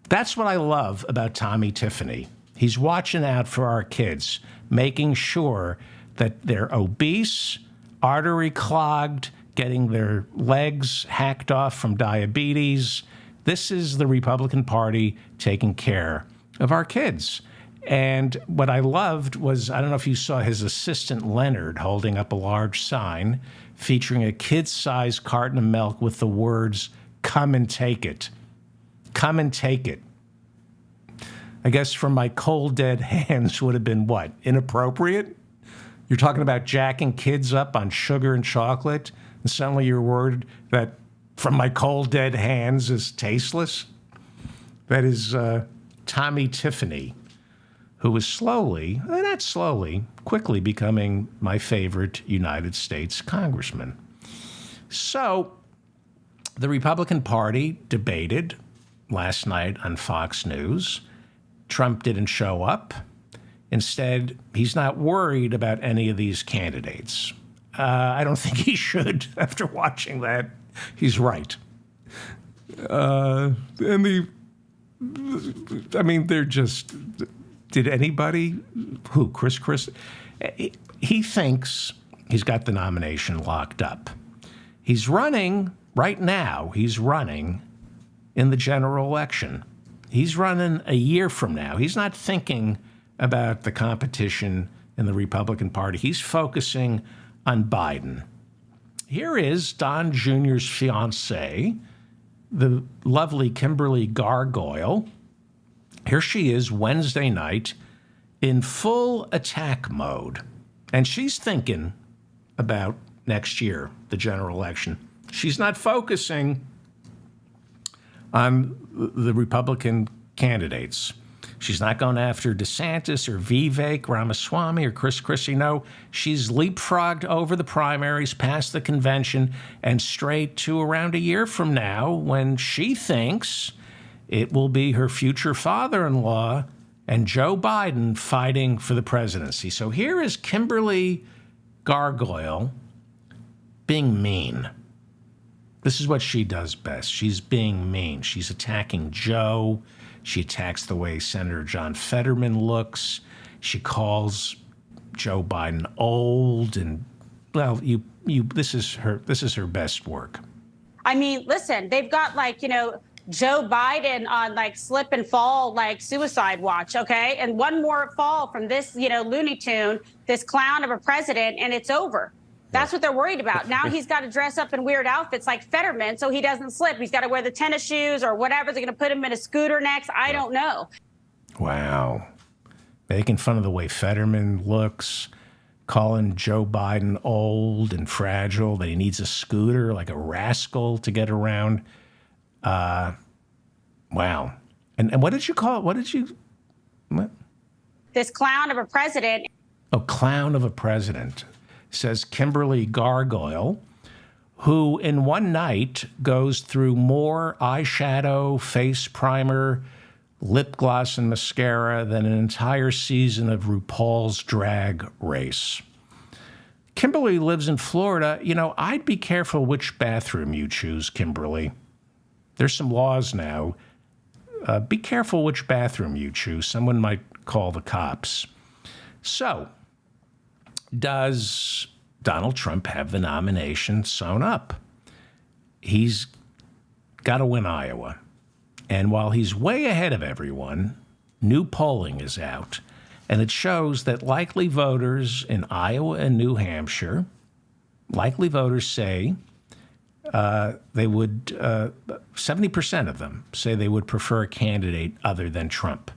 That's what I love about Tommy Tiffany. He's watching out for our kids, making sure that they're obese, artery clogged, getting their legs hacked off from diabetes. This is the Republican Party taking care of our kids. And what I loved was, I don't know if you saw his assistant Leonard holding up a large sign featuring a kid-sized carton of milk with the words, "Come and take it." Come and take it. I guess from my cold, dead hands would have been what? Inappropriate? You're talking about jacking kids up on sugar and chocolate, and suddenly your word that from my cold, dead hands is tasteless? That is Tommy Tiffany, who is quickly becoming my favorite United States congressman. So the Republican Party debated last night on Fox News. Trump didn't show up. Instead, he's not worried about any of these candidates. I don't think he should. After watching that, he's right. They're just... Did anybody? Who? Chris? He thinks he's got the nomination locked up. He's running right now. He's running in the general election. He's running a year from now. He's not thinking about the competition in the Republican Party. He's focusing on Biden. Here is Don Jr.'s fiancée, the lovely Kimberly Gargoyle. Here she is Wednesday night in full attack mode. And she's thinking about next year, the general election. She's not focusing on the Republican candidates. She's not going after DeSantis or Vivek Ramaswamy or Chris Christie. No, she's leapfrogged over the primaries, past the convention, and straight to around a year from now when she thinks it will be her future father-in-law and Joe Biden fighting for the presidency. So here is Kimberly Gargoyle being mean. This is what she does best. She's being mean. She's attacking Joe. She attacks the way Senator John Fetterman looks. She calls Joe Biden old, and well, this is her best work. I mean, listen, they've got Joe Biden on slip and fall, suicide watch, okay? And one more fall from this, Looney Tune, this clown of a president, and it's over. That's what they're worried about. Now he's got to dress up in weird outfits like Fetterman so he doesn't slip. He's got to wear the tennis shoes or whatever. They're going to put him in a scooter next. I don't know. Wow. Making fun of the way Fetterman looks, calling Joe Biden old and fragile, that he needs a scooter like a rascal to get around. Wow. And what did you call it? What? This clown of a president. Oh, clown of a president, says Kimberly Gargoyle, who in one night goes through more eyeshadow, face primer, lip gloss, and mascara than an entire season of RuPaul's Drag Race. Kimberly lives in Florida. I'd be careful which bathroom you choose, Kimberly. There's some laws now. Be careful which bathroom you choose. Someone might call the cops. So, does Donald Trump have the nomination sewn up? He's got to win Iowa. And while he's way ahead of everyone, new polling is out. And it shows that likely voters in Iowa and New Hampshire, likely voters say they would, 70% of them say they would prefer a candidate other than Trump.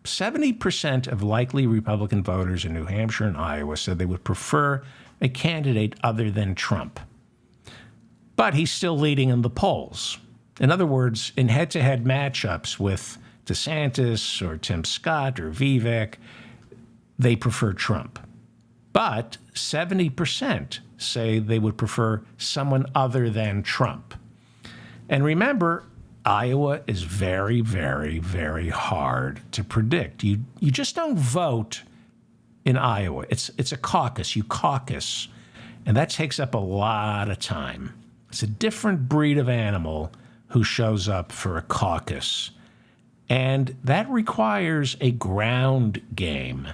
70% of likely Republican voters in New Hampshire and Iowa said they would prefer a candidate other than Trump. But he's still leading in the polls. In other words, in head-to-head matchups with DeSantis or Tim Scott or Vivek, they prefer Trump. But 70% say they would prefer someone other than Trump. And remember, Iowa is very, very, very hard to predict. You just don't vote in Iowa. It's a caucus. You caucus, and that takes up a lot of time. It's a different breed of animal who shows up for a caucus. And that requires a ground game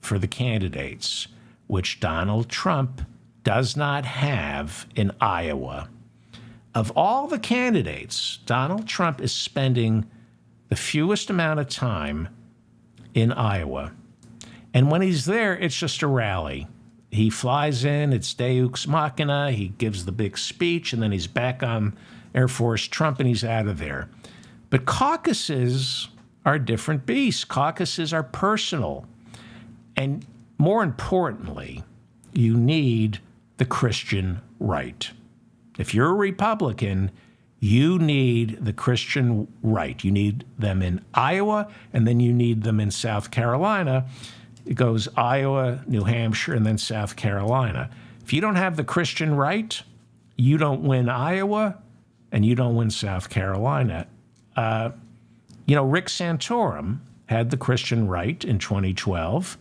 for the candidates, which Donald Trump does not have in Iowa. Of all the candidates, Donald Trump is spending the fewest amount of time in Iowa. And when he's there, it's just a rally. He flies in, it's Deus Machina, he gives the big speech, and then he's back on Air Force Trump and he's out of there. But caucuses are a different beast. Caucuses are personal. And more importantly, you need the Christian right. If you're a Republican, you need the Christian right. You need them in Iowa, and then you need them in South Carolina. It goes Iowa, New Hampshire, and then South Carolina. If you don't have the Christian right, you don't win Iowa, and you don't win South Carolina. Rick Santorum had the Christian right in 2012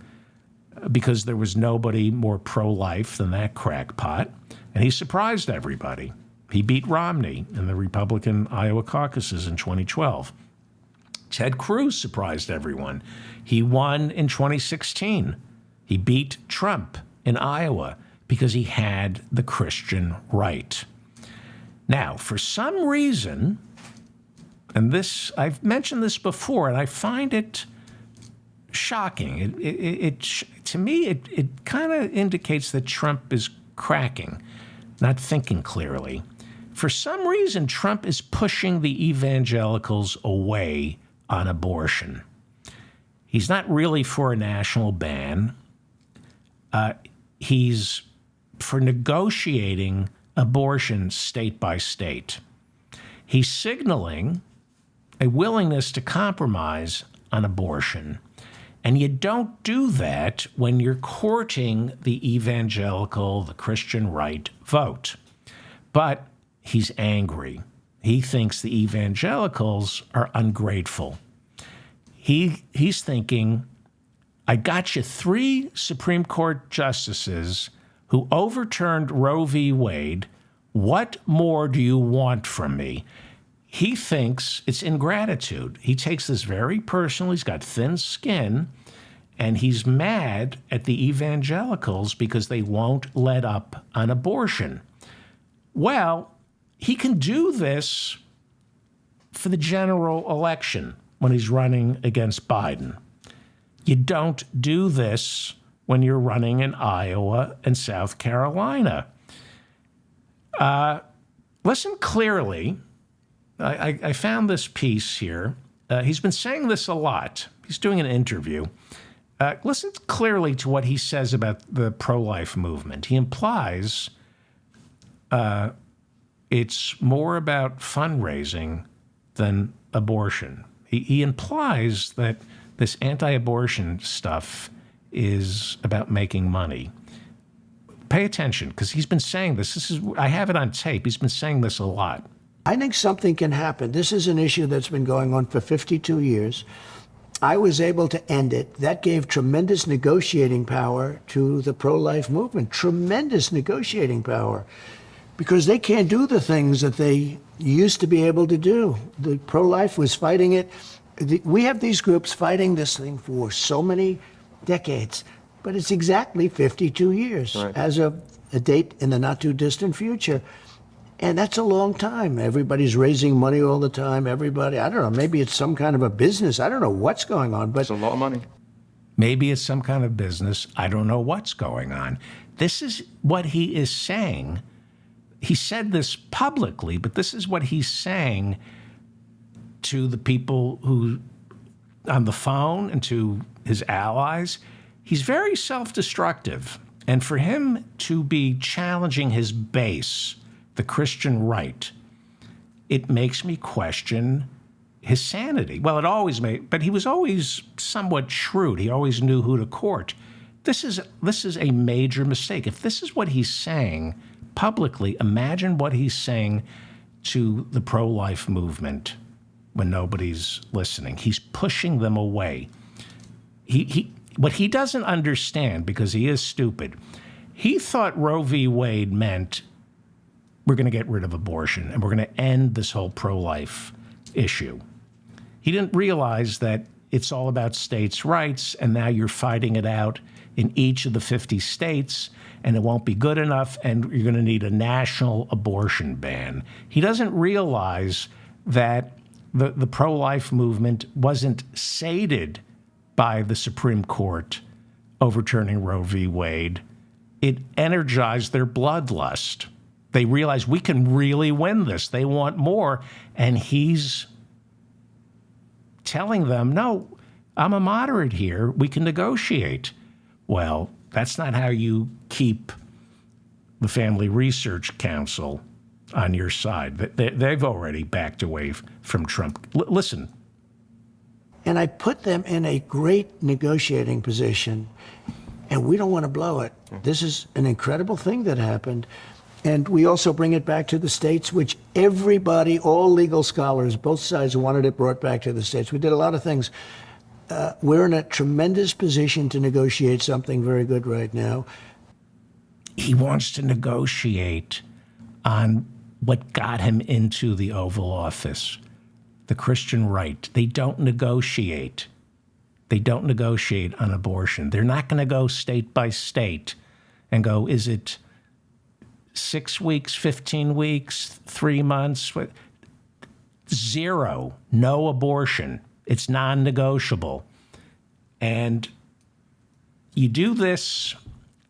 because there was nobody more pro-life than that crackpot, and he surprised everybody. He beat Romney in the Republican Iowa caucuses in 2012. Ted Cruz surprised everyone. He won in 2016. He beat Trump in Iowa because he had the Christian right. Now, for some reason, and this, I've mentioned this before, and I find it shocking. To me, it kind of indicates that Trump is cracking, not thinking clearly. For some reason, Trump is pushing the evangelicals away on abortion. He's not really for a national ban. He's for negotiating abortion state by state. He's signaling a willingness to compromise on abortion. And you don't do that when you're courting the evangelical, the Christian right vote. But he's angry. He thinks the evangelicals are ungrateful. He's thinking, I got you 3 Supreme Court justices who overturned Roe v. Wade. What more do you want from me? He thinks it's ingratitude. He takes this very personally. He's got thin skin, and he's mad at the evangelicals because they won't let up on abortion. Well, he can do this for the general election when he's running against Biden. You don't do this when you're running in Iowa and South Carolina. Listen clearly. I found this piece here. He's been saying this a lot. He's doing an interview. Listen clearly to what he says about the pro-life movement. He implies it's more about fundraising than abortion. He implies that this anti-abortion stuff is about making money. Pay attention, because he's been saying this. I have it on tape. He's been saying this a lot. I think something can happen. This is an issue that's been going on for 52 years. I was able to end it. That gave tremendous negotiating power to the pro-life movement, tremendous negotiating power, because they can't do the things that they used to be able to do. The pro-life was fighting it. We have these groups fighting this thing for so many decades, but it's exactly 52 years as of a date in the not too distant future. And that's a long time. Everybody's raising money all the time. Everybody, I don't know, maybe it's some kind of a business. I don't know what's going on, but it's a lot of money. Maybe it's some kind of business. I don't know what's going on. This is what he is saying. He said this publicly, but this is what he's saying to the people who on the phone and to his allies. He's very self-destructive. And for him to be challenging his base, the Christian right, it makes me question his sanity. Well, it always made, but he was always somewhat shrewd. He always knew who to court. This is a major mistake. If this is what he's saying publicly, imagine what he's saying to the pro-life movement when nobody's listening. He's pushing them away. What he doesn't understand, because he is stupid, he thought Roe v. Wade meant we're going to get rid of abortion and we're going to end this whole pro-life issue. He didn't realize that it's all about states' rights, and now you're fighting it out in each of the 50 states, and it won't be good enough, and you're going to need a national abortion ban. He doesn't realize that the pro-life movement wasn't sated by the Supreme Court overturning Roe v. Wade. It energized their bloodlust. They realize we can really win this. They want more. And he's telling them, no, I'm a moderate here. We can negotiate. Well, that's not how you keep the Family Research Council on your side. They've already backed away from Trump. Listen. And I put them in a great negotiating position, and we don't want to blow it. This is an incredible thing that happened. And we also bring it back to the states, which everybody, all legal scholars, both sides wanted it brought back to the states. We did a lot of things. We're in a tremendous position to negotiate something very good right now. He wants to negotiate on what got him into the Oval Office, the Christian right. They don't negotiate. They don't negotiate on abortion. They're not going to go state by state and go, is it 6 weeks, 15 weeks, 3 months? 0, no abortion. It's non-negotiable. And you do this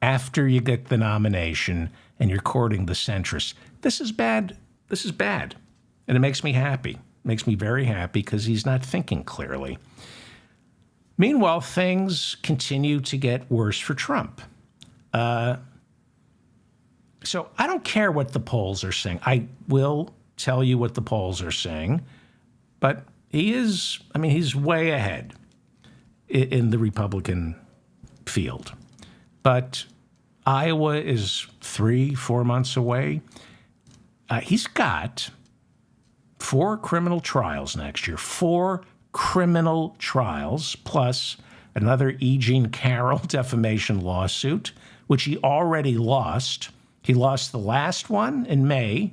after you get the nomination and you're courting the centrists. This is bad. This is bad. And it makes me happy. It makes me very happy because he's not thinking clearly. Meanwhile, things continue to get worse for Trump. So I don't care what the polls are saying. I will tell you what the polls are saying. But he's way ahead in the Republican field. But Iowa is 3-4 months away. He's got 4 criminal trials next year, 4 criminal trials, plus another E. Jean Carroll defamation lawsuit, which he already lost. He lost the last one in May,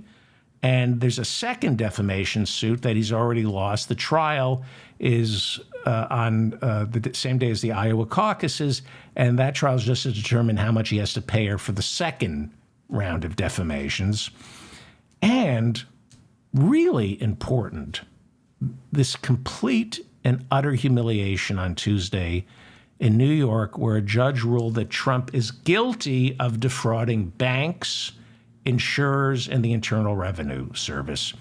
and there's a second defamation suit that he's already lost. The trial is on the same day as the Iowa caucuses, and that trial is just to determine how much he has to pay her for the second round of defamations. And really important, this complete and utter humiliation on Tuesday in New York, where a judge ruled that Trump is guilty of defrauding banks, insurers, and the Internal Revenue Service.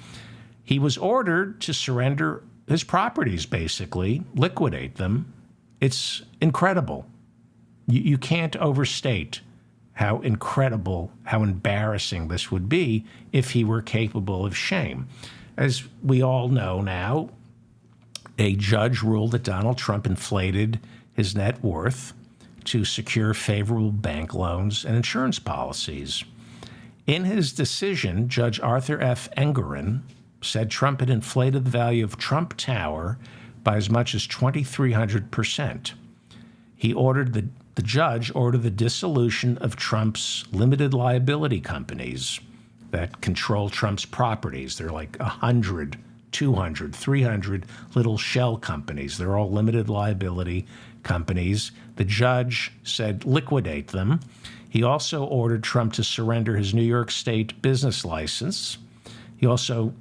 He was ordered to surrender his properties, basically, liquidate them. It's incredible. You can't overstate how incredible, how embarrassing this would be if he were capable of shame. As we all know now, a judge ruled that Donald Trump inflated his net worth to secure favorable bank loans and insurance policies. In his decision, Judge Arthur F. Engoron said Trump had inflated the value of Trump Tower by as much as 2,300%. The judge ordered the dissolution of Trump's limited liability companies that control Trump's properties. They're like 100, 200, 300 little shell companies. They're all limited liability companies. The judge said liquidate them. He also ordered Trump to surrender his New York State business license. He also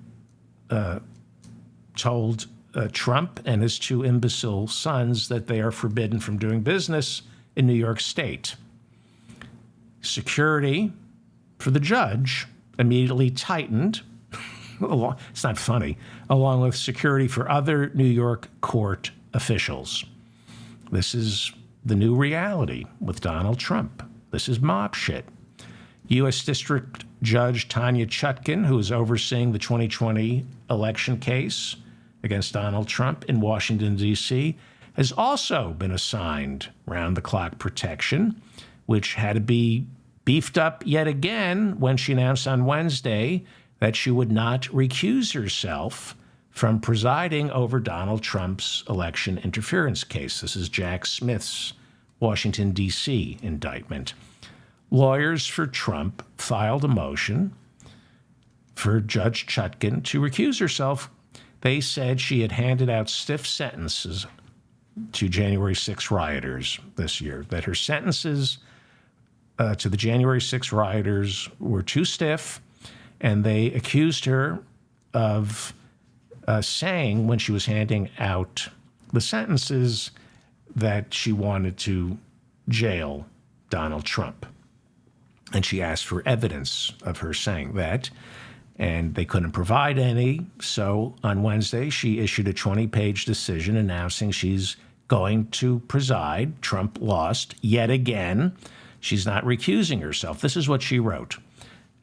told Trump and his 2 imbecile sons that they are forbidden from doing business in New York State. Security for the judge immediately tightened. It's not funny, along with security for other New York court officials. This is the new reality with Donald Trump. This is mob shit. U.S. District Judge Tanya Chutkin, who is overseeing the 2020 election case against Donald Trump in Washington, D.C., has also been assigned round-the-clock protection, which had to be beefed up yet again when she announced on Wednesday that she would not recuse herself from presiding over Donald Trump's election interference case. This is Jack Smith's Washington, D.C. indictment. Lawyers for Trump filed a motion for Judge Chutkin to recuse herself. They said she had handed out stiff sentences to January 6 rioters this year, that her sentences to the January 6 rioters were too stiff, and they accused her of saying when she was handing out the sentences that she wanted to jail Donald Trump. And she asked for evidence of her saying that, and they couldn't provide any. So on Wednesday, she issued a 20-page decision announcing she's going to preside. Trump lost yet again. She's not recusing herself. This is what she wrote.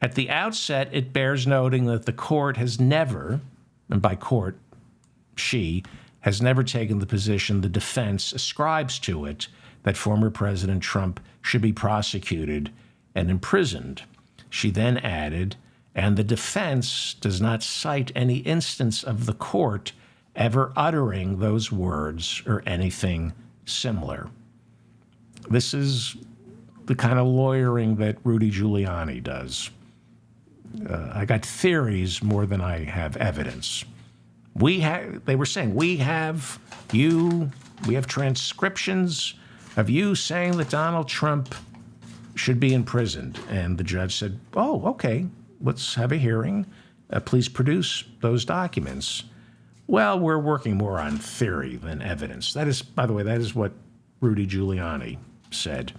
At the outset, it bears noting that the court has never, and by court, she has never taken the position the defense ascribes to it, that former President Trump should be prosecuted and imprisoned. She then added, and the defense does not cite any instance of the court ever uttering those words or anything similar. This is the kind of lawyering that Rudy Giuliani does. I got theories more than I have evidence. They were saying, we have transcriptions of you saying that Donald Trump should be imprisoned. And the judge said, oh, okay, let's have a hearing. Please produce those documents. Well, we're working more on theory than evidence. That is, by the way, that is what Rudy Giuliani said.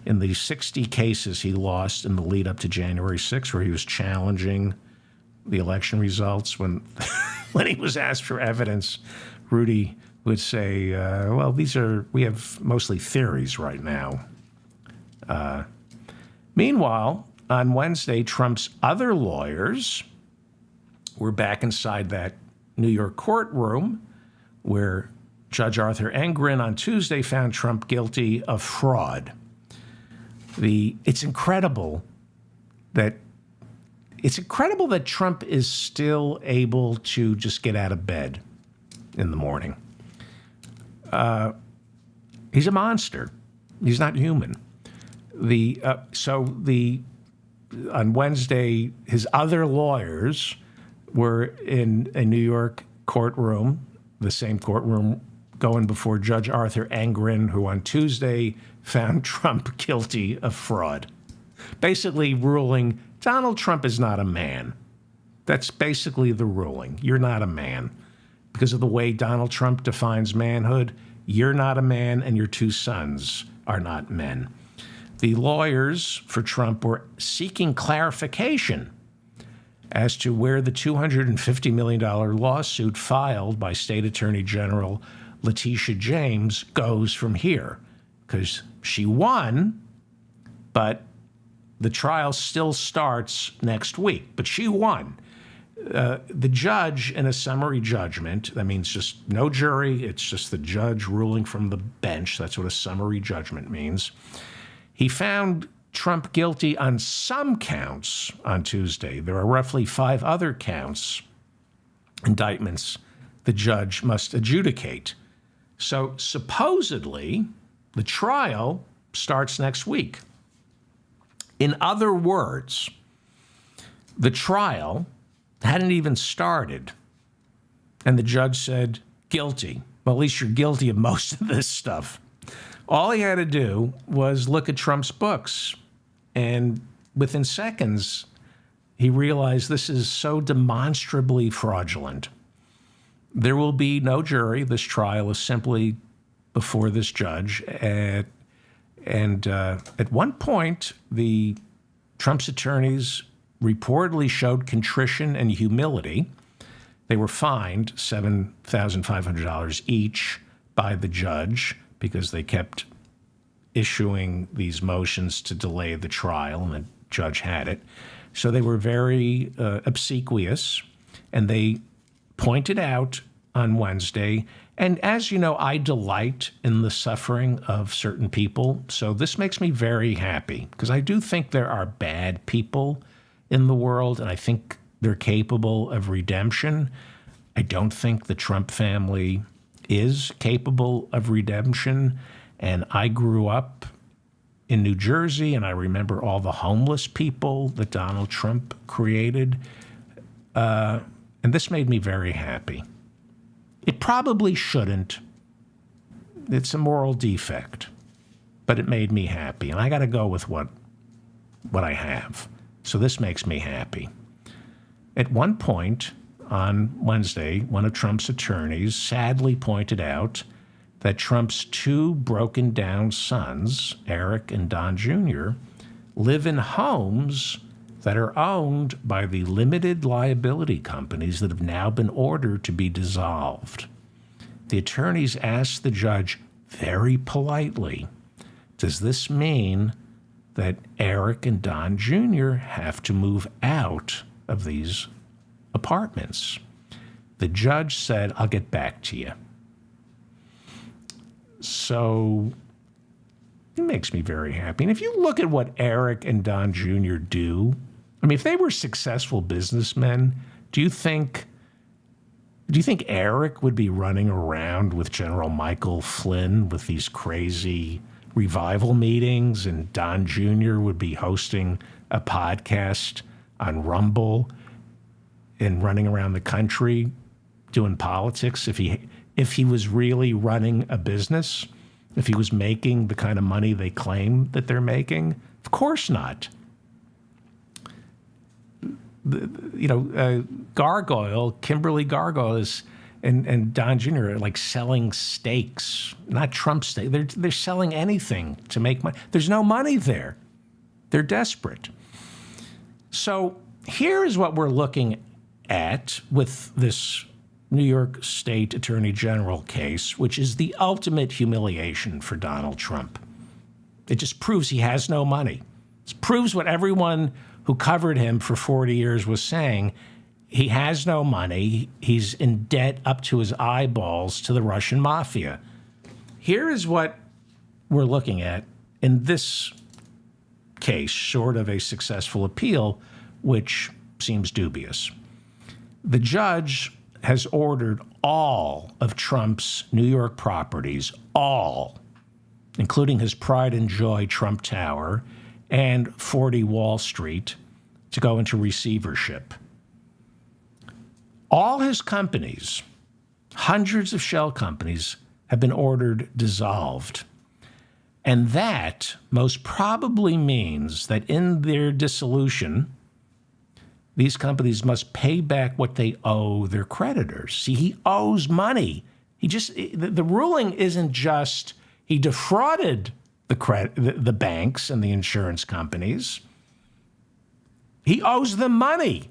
In the 60 cases he lost in the lead up to January 6th, where he was challenging the election results, when when he was asked for evidence, Rudy would say, well, we have mostly theories right now. Meanwhile, on Wednesday, Trump's other lawyers were back inside that New York courtroom where Judge Arthur Engoron on Tuesday found Trump guilty of fraud. It's incredible that Trump is still able to just get out of bed in the morning. He's a monster. He's not human. On Wednesday, his other lawyers were in a New York courtroom, the same courtroom going before Judge Arthur Engoron, who on Tuesday found Trump guilty of fraud, basically ruling Donald Trump is not a man. That's basically the ruling. You're not a man. Because of the way Donald Trump defines manhood, you're not a man and your two sons are not men. The lawyers for Trump were seeking clarification as to where the $250 million lawsuit filed by State Attorney General Letitia James goes from here. Because she won, but the trial still starts next week. But she won. The judge, in a summary judgment, that means just no jury, it's just the judge ruling from the bench. That's what a summary judgment means. He found Trump guilty on some counts on Tuesday. There are roughly 5 other indictments the judge must adjudicate. So supposedly, the trial starts next week. In other words, the trial hadn't even started, and the judge said, guilty. Well, at least you're guilty of most of this stuff. All he had to do was look at Trump's books, and within seconds, he realized this is so demonstrably fraudulent. There will be no jury. This trial is simply before this judge. At one point, Trump's attorneys reportedly showed contrition and humility. They were fined $7,500 each by the judge because they kept issuing these motions to delay the trial, and the judge had it. So they were very obsequious, and they pointed out on Wednesday, and as you know, I delight in the suffering of certain people, so this makes me very happy, because I do think there are bad people in the world, and I think they're capable of redemption. I don't think the Trump family is capable of redemption, and I grew up in New Jersey, and I remember all the homeless people that Donald Trump created, and this made me very happy. It probably shouldn't. It's a moral defect, but it made me happy, and I got to go with what I have. So this makes me happy. At one point on Wednesday, one of Trump's attorneys sadly pointed out that Trump's 2 broken down sons, Eric and Don Jr., live in homes that are owned by the limited liability companies that have now been ordered to be dissolved. The attorneys asked the judge very politely, does this mean that Eric and Don Jr. have to move out of these apartments? The judge said, I'll get back to you. So it makes me very happy. And if you look at what Eric and Don Jr. do, I mean, if they were successful businessmen, do you think Eric would be running around with General Michael Flynn with these crazy revival meetings, and Don Jr. would be hosting a podcast on Rumble and running around the country doing politics if he was really running a business, if he was making the kind of money they claim that they're making? Of course not. Gargoyle, Kimberly Gargoyle, and Don Jr. are like selling steaks, not Trump steak. They're selling anything to make money. There's no money there. They're desperate. So here is what we're looking at with this New York State Attorney General case, which is the ultimate humiliation for Donald Trump. It just proves he has no money. It proves what everyone who covered him for 40 years was saying. He has no money. He's in debt up to his eyeballs to the Russian mafia. Here is what we're looking at in this case, short of a successful appeal, which seems dubious. The judge has ordered all of Trump's New York properties, all, including his pride and joy Trump Tower and 40 Wall Street, to go into receivership. All his companies, hundreds of shell companies, have been ordered dissolved. And that most probably means that in their dissolution, these companies must pay back what they owe their creditors. See, he owes money. The ruling isn't just he defrauded the banks and the insurance companies. He owes them money.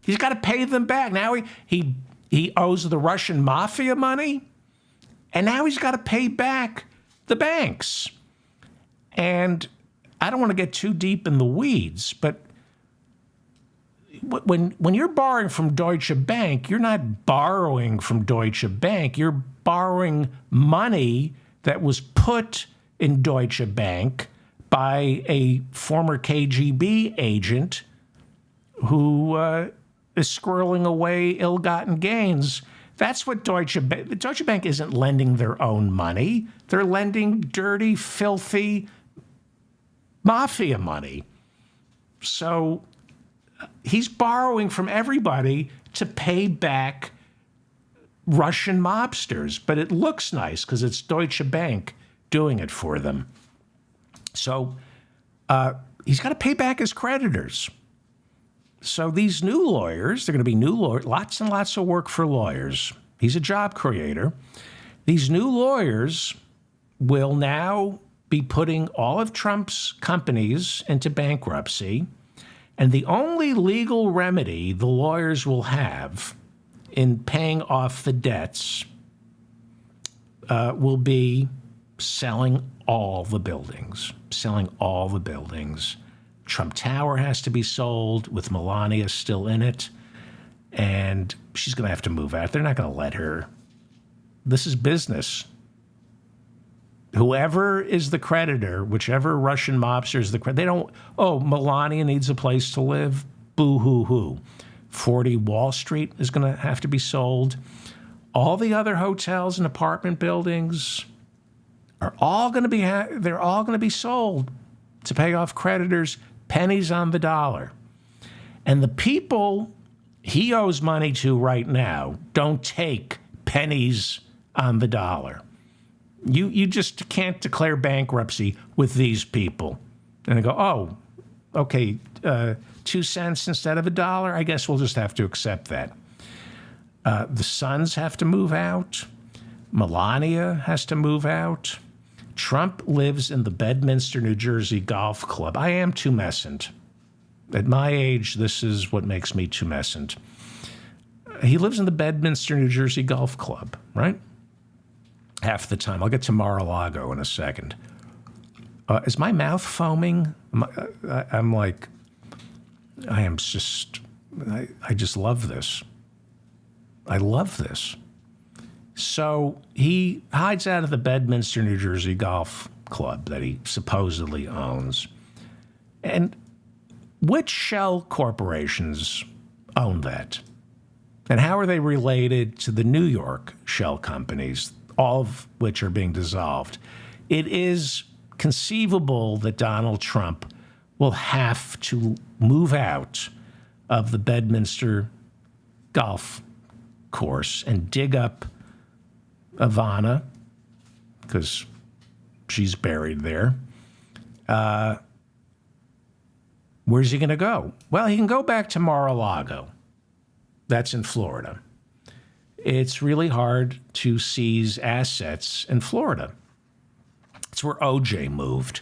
He's got to pay them back. Now he owes the Russian mafia money, and now he's got to pay back the banks. And I don't want to get too deep in the weeds, but when you're borrowing from Deutsche Bank, you're not borrowing from Deutsche Bank. You're borrowing money that was put in Deutsche Bank by a former KGB agent who is squirreling away ill-gotten gains. That's what Deutsche Bank isn't lending their own money. They're lending dirty, filthy mafia money. So he's borrowing from everybody to pay back Russian mobsters. But it looks nice because it's Deutsche Bank doing it for them. So he's got to pay back his creditors. So these new lawyers, they're going to be new lawyers, lots and lots of work for lawyers. He's a job creator. These new lawyers will now be putting all of Trump's companies into bankruptcy. And the only legal remedy the lawyers will have in paying off the debts will be selling all the buildings, Trump Tower has to be sold with Melania still in it, and she's going to have to move out. They're not going to let her. This is business. Whoever is the creditor, whichever Russian mobster is the creditor, they don't, Melania needs a place to live. Boo-hoo-hoo. 40 Wall Street is going to have to be sold. All the other hotels and apartment buildings are all going to be, they're all going to be sold to pay off creditors, pennies on the dollar. And the people he owes money to right now don't take pennies on the dollar. You just can't declare bankruptcy with these people. And they go, okay, 2 cents instead of $1. I guess we'll just have to accept that. The sons have to move out. Melania has to move out. Trump lives in the Bedminster, New Jersey Golf Club. I am tumescent. At my age, this is what makes me tumescent. He lives in the Bedminster, New Jersey Golf Club, right? Half the time. I'll get to Mar-a-Lago in a second. Is my mouth foaming? I'm like, I just love this. I love this. So he hides out of the Bedminster, New Jersey Golf Club that he supposedly owns. And which shell corporations own that? And how are they related to the New York shell companies, all of which are being dissolved? It is conceivable that Donald Trump will have to move out of the Bedminster golf course and dig up Ivana, because she's buried there. Where's he going to go? Well, he can go back to Mar-a-Lago. That's in Florida. it's really hard to seize assets in Florida. It's where OJ moved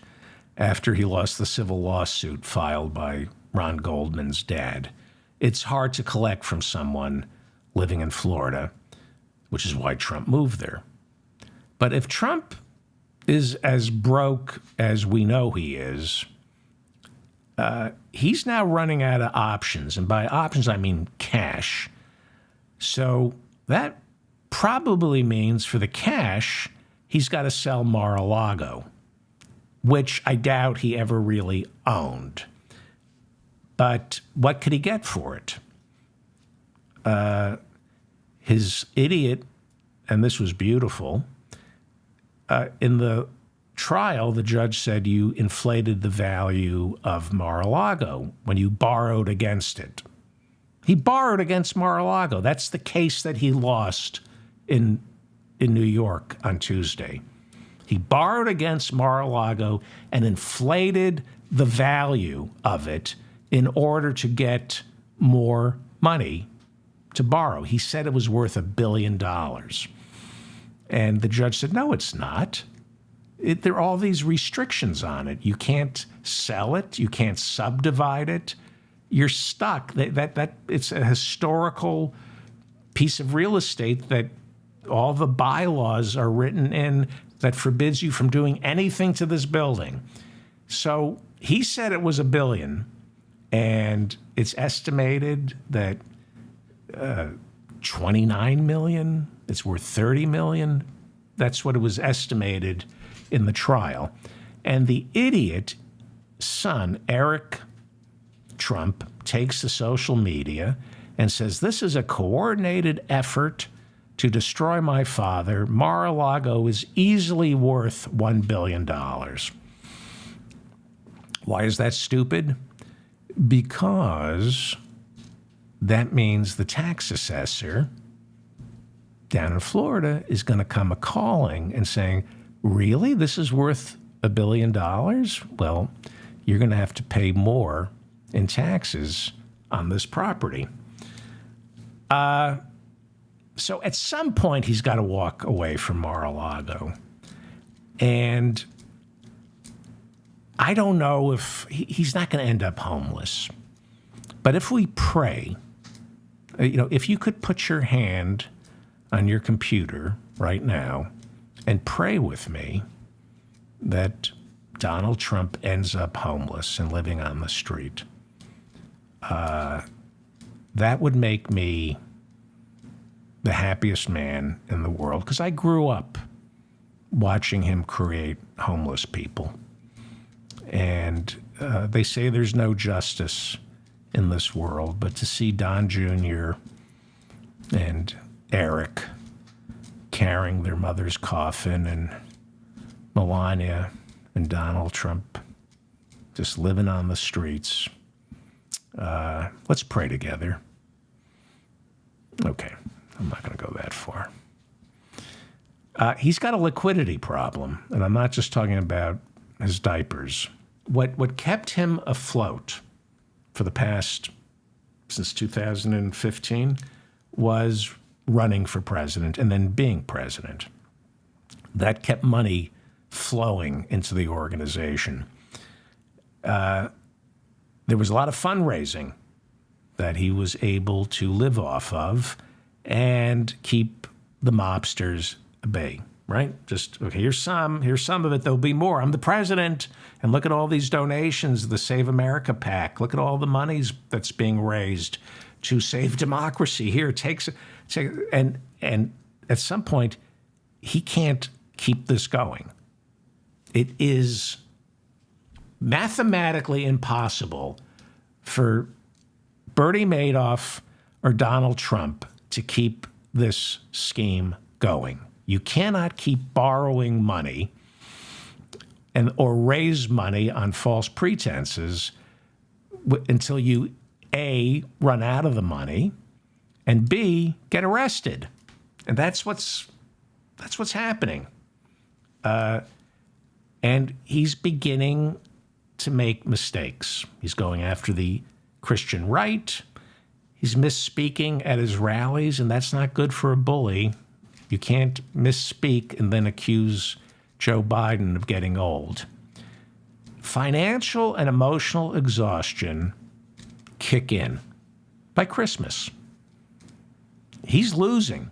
after he lost the civil lawsuit filed by Ron Goldman's dad. It's hard to collect from someone living in Florida, which is why Trump moved there. But if Trump is as broke as we know he is, he's now running out of options. And by options, I mean cash. So that probably means for the cash, he's got to sell Mar-a-Lago, which I doubt he ever really owned. But what could he get for it? His idiot, and this was beautiful, in the trial, the judge said you inflated the value of Mar-a-Lago when you borrowed against it. He borrowed against Mar-a-Lago. That's the case that he lost in New York on Tuesday. He borrowed against Mar-a-Lago and inflated the value of it in order to get more money to borrow. He said it was worth $1 billion. And the judge said, no, it's not. There are all these restrictions on it. You can't sell it. You can't subdivide it. You're stuck. It's a historical piece of real estate that all the bylaws are written in that forbids you from doing anything to this building. So he said it was $1 billion, and it's estimated that 29 million. It's worth 30 million. That's what it was estimated in the trial. And the idiot son, Eric Trump, takes to social media and says, this is a coordinated effort to destroy my father. Mar-a-Lago is easily worth $1 billion. Why is that stupid? Because that means the tax assessor down in Florida is going to come a-calling and saying, really, this is worth $1 billion? Well, you're going to have to pay more in taxes on this property. So at some point, he's got to walk away from Mar-a-Lago. And I don't know if he's not going to end up homeless. But if we pray, if you could put your hand on your computer right now and pray with me that Donald Trump ends up homeless and living on the street, that would make me the happiest man in the world, because I grew up watching him create homeless people. And they say there's no justice in this world, but to see Don Jr. and Eric carrying their mother's coffin and Melania and Donald Trump just living on the streets. Let's pray together. Okay, I'm not going to go that far. He's got a liquidity problem, and I'm not just talking about his diapers. What kept him afloat for the past, since 2015, was running for president and then being president. That kept money flowing into the organization. There was a lot of fundraising that he was able to live off of and keep the mobsters at bay, right? Just, okay, here's some of it, there'll be more. I'm the president, and look at all these donations, the Save America PAC. Look at all the monies that's being raised to save democracy. Here, and at some point, he can't keep this going. It is mathematically impossible for Bernie Madoff or Donald Trump to keep this scheme going. You cannot keep borrowing money or raise money on false pretenses until you, A, run out of the money, and B, get arrested. And that's what's happening. And he's beginning to make mistakes. He's going after the Christian right. He's misspeaking at his rallies, and that's not good for a bully. You can't misspeak and then accuse Joe Biden of getting old. Financial and emotional exhaustion kick in by Christmas. He's losing.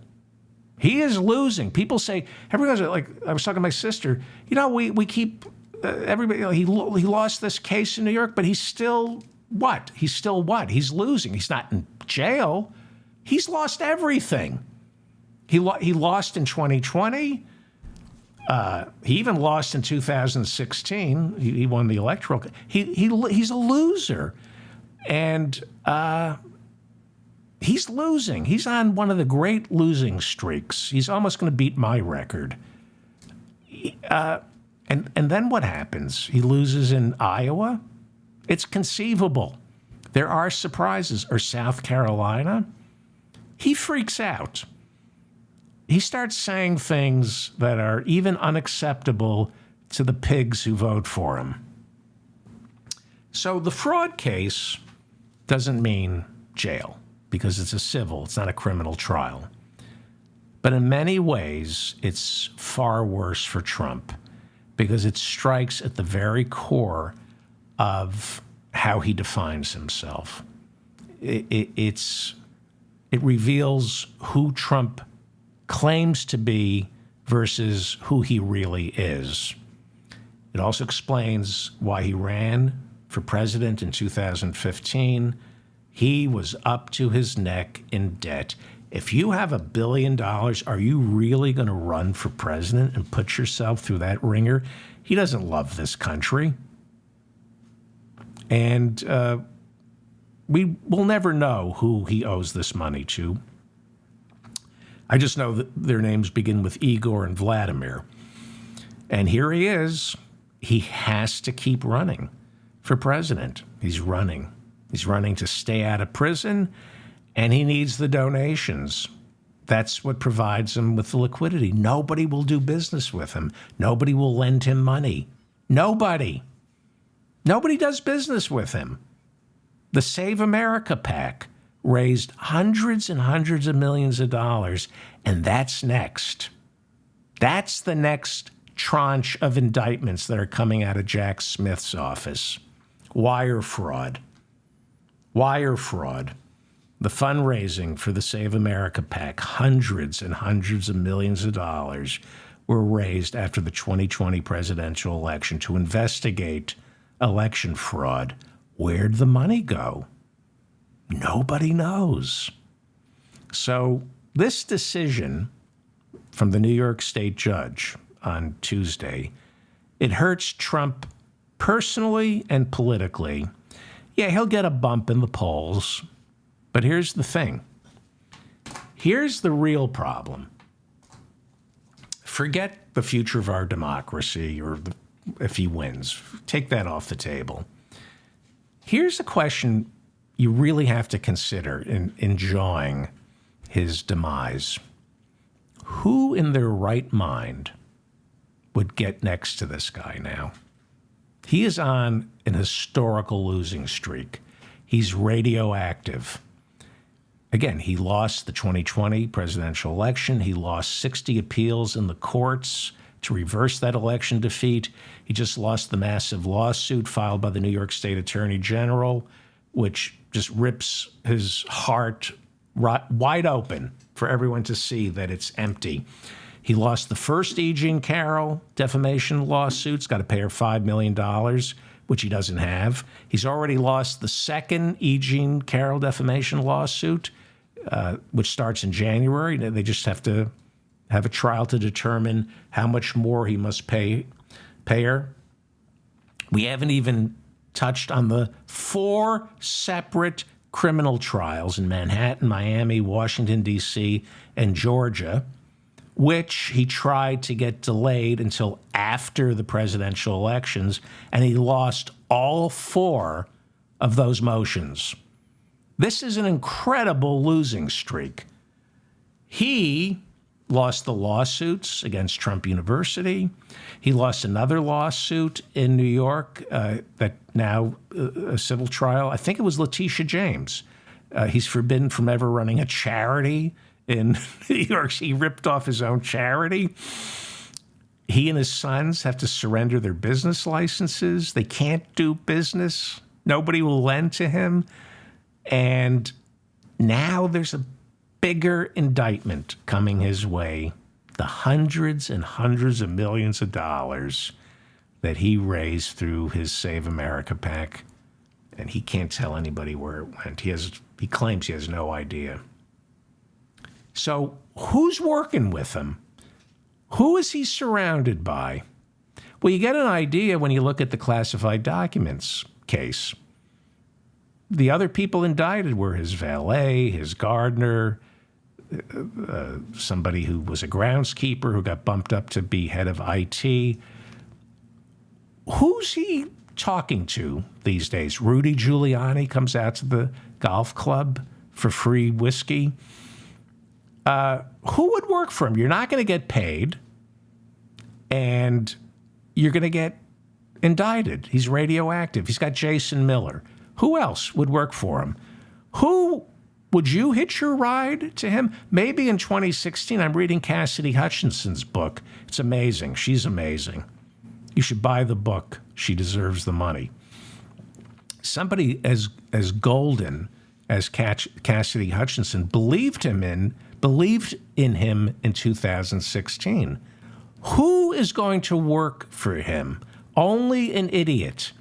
He is losing. People say, everyone's like, I was talking to my sister, we keep, everybody, he lost this case in New York, but he's still what? He's losing. He's not in jail. He's lost everything. He lost in 2020. He even lost in 2016. He won the electoral. He's a loser, and he's losing. He's on one of the great losing streaks. He's almost going to beat my record. And then what happens? He loses in Iowa. It's conceivable. There are surprises. Or South Carolina. He freaks out. He starts saying things that are even unacceptable to the pigs who vote for him. So the fraud case doesn't mean jail because it's a civil, it's not a criminal trial. But in many ways, it's far worse for Trump because it strikes at the very core of how he defines himself. It reveals who Trump claims to be versus who he really is. It also explains why he ran for president in 2015. He was up to his neck in debt. If you have $1 billion, are you really going to run for president and put yourself through that ringer? He doesn't love this country. And we will never know who he owes this money to. I just know that their names begin with Igor and Vladimir. And here he is. He has to keep running for president. He's running. He's running to stay out of prison, and he needs the donations. That's what provides him with the liquidity. Nobody will do business with him. Nobody will lend him money. Nobody. Nobody does business with him. The Save America PAC raised hundreds and hundreds of millions of dollars, and that's next. That's the next tranche of indictments that are coming out of Jack Smith's office. Wire fraud. Wire fraud. The fundraising for the Save America PAC, hundreds and hundreds of millions of dollars were raised after the 2020 presidential election to investigate election fraud. Where'd the money go? Nobody knows. So this decision from the New York State judge on Tuesday, it hurts Trump personally and politically. Yeah, he'll get a bump in the polls. But here's the thing. Here's the real problem. Forget the future of our democracy or if he wins. Take that off the table. Here's a question you really have to consider in enjoying his demise. Who in their right mind would get next to this guy now? He is on an historical losing streak. He's radioactive. Again, he lost the 2020 presidential election. He lost 60 appeals in the courts to reverse that election defeat. He just lost the massive lawsuit filed by the New York State Attorney General, which just rips his heart wide open for everyone to see that it's empty. He lost the first E. Jean Carroll defamation lawsuit. He's got to pay her $5 million, which he doesn't have. He's already lost the second E. Jean Carroll defamation lawsuit, which starts in January. They just have to have a trial to determine how much more he must pay her. We haven't even touched on the 4 separate criminal trials in Manhattan, Miami, Washington, D.C., and Georgia, which he tried to get delayed until after the presidential elections, and he lost all 4 of those motions. This is an incredible losing streak. He lost the lawsuits against Trump University. He lost another lawsuit in New York that now a civil trial. I think it was Letitia James He's forbidden from ever running a charity in New York. He ripped off his own charity. He and his sons have to surrender their business licenses. They can't do business. Nobody will lend to him. And now there's a bigger indictment coming his way. The hundreds and hundreds of millions of dollars that he raised through his Save America PAC. And he can't tell anybody where it went. He claims he has no idea. So who's working with him? Who is he surrounded by? Well, you get an idea when you look at the classified documents case. The other people indicted were his valet, his gardener, somebody who was a groundskeeper who got bumped up to be head of IT. Who's he talking to these days? Rudy Giuliani comes out to the golf club for free whiskey. Who would work for him? You're not going to get paid, and you're going to get indicted. He's radioactive. He's got Jason Miller. Who else would work for him? Who would you hitch your ride to him? Maybe in 2016, I'm reading Cassidy Hutchinson's book. It's amazing. She's amazing. You should buy the book. She deserves the money. Somebody as golden as Cassidy Hutchinson believed in him in 2016. Who is going to work for him? Only an idiot.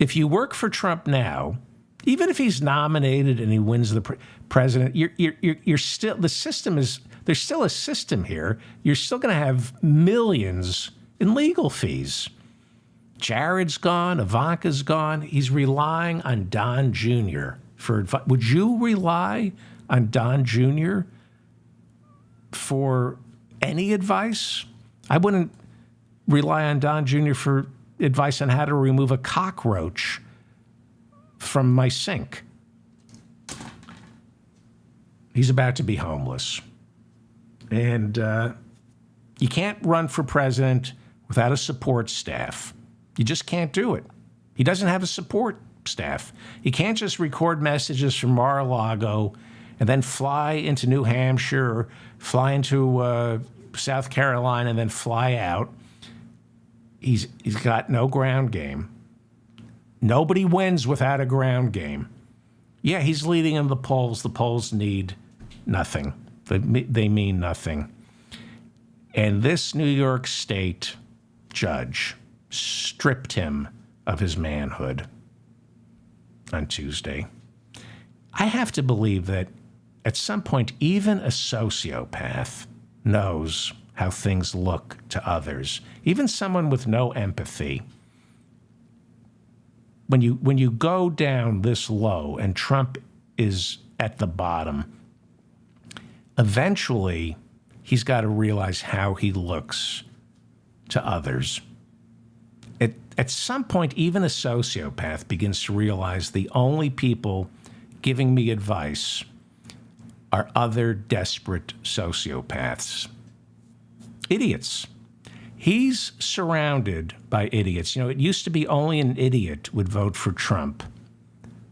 If you work for Trump now, even if he's nominated and he wins the president, you're still, the system is, there's still a system here. You're still going to have millions in legal fees. Jared's gone, Ivanka's gone. He's relying on Don Jr. for advice. Would you rely on Don Jr. for any advice? I wouldn't rely on Don Jr. for advice on how to remove a cockroach from my sink. He's about to be homeless. And you can't run for president without a support staff. You just can't do it. He doesn't have a support staff. He can't just record messages from Mar-a-Lago and then fly into New Hampshire or fly into South Carolina and then fly out. He's got no ground game. Nobody wins without a ground game. Yeah, he's leading in the polls. The polls need nothing. They mean nothing. And this New York State judge stripped him of his manhood on Tuesday. I have to believe that at some point, even a sociopath knows how things look to others. Even someone with no empathy. When you go down this low and Trump is at the bottom, eventually he's got to realize how he looks to others. At some point, even a sociopath begins to realize the only people giving me advice are other desperate sociopaths. Idiots. He's surrounded by idiots. You know, it used to be only an idiot would vote for Trump.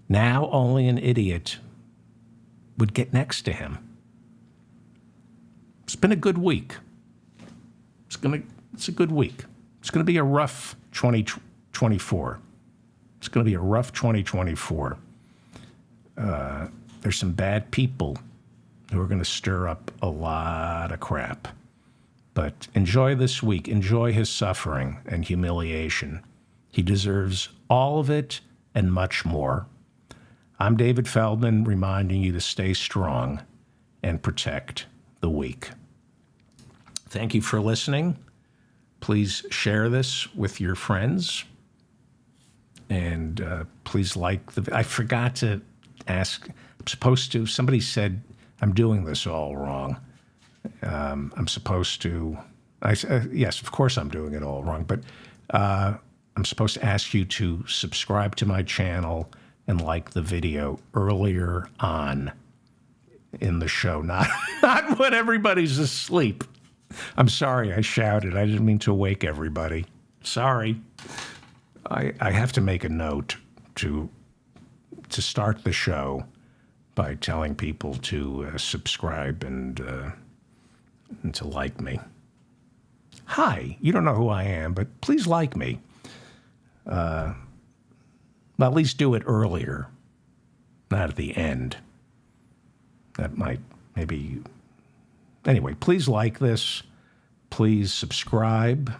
Now only an idiot would get next to him. It's been a good week. It's a good week. It's going to be a rough 2024. It's going to be a rough 2024. There's some bad people who are going to stir up a lot of crap. But enjoy this week. Enjoy his suffering and humiliation. He deserves all of it and much more. I'm David Feldman, reminding you to stay strong and protect the weak. Thank you for listening. Please share this with your friends. And please like I forgot to ask. I'm supposed to. Somebody said I'm doing this all wrong. I'm supposed to. Yes, of course I'm doing it all wrong. But I'm supposed to ask you to subscribe to my channel and like the video earlier on in the show, not when everybody's asleep. I'm sorry I shouted. I didn't mean to wake everybody. Sorry. I have to make a note to start the show by telling people to subscribe and to like me. Hi, you don't know who I am, but please like me. Well, at least do it earlier, not at the end. That might maybe... Anyway, please like this. Please subscribe.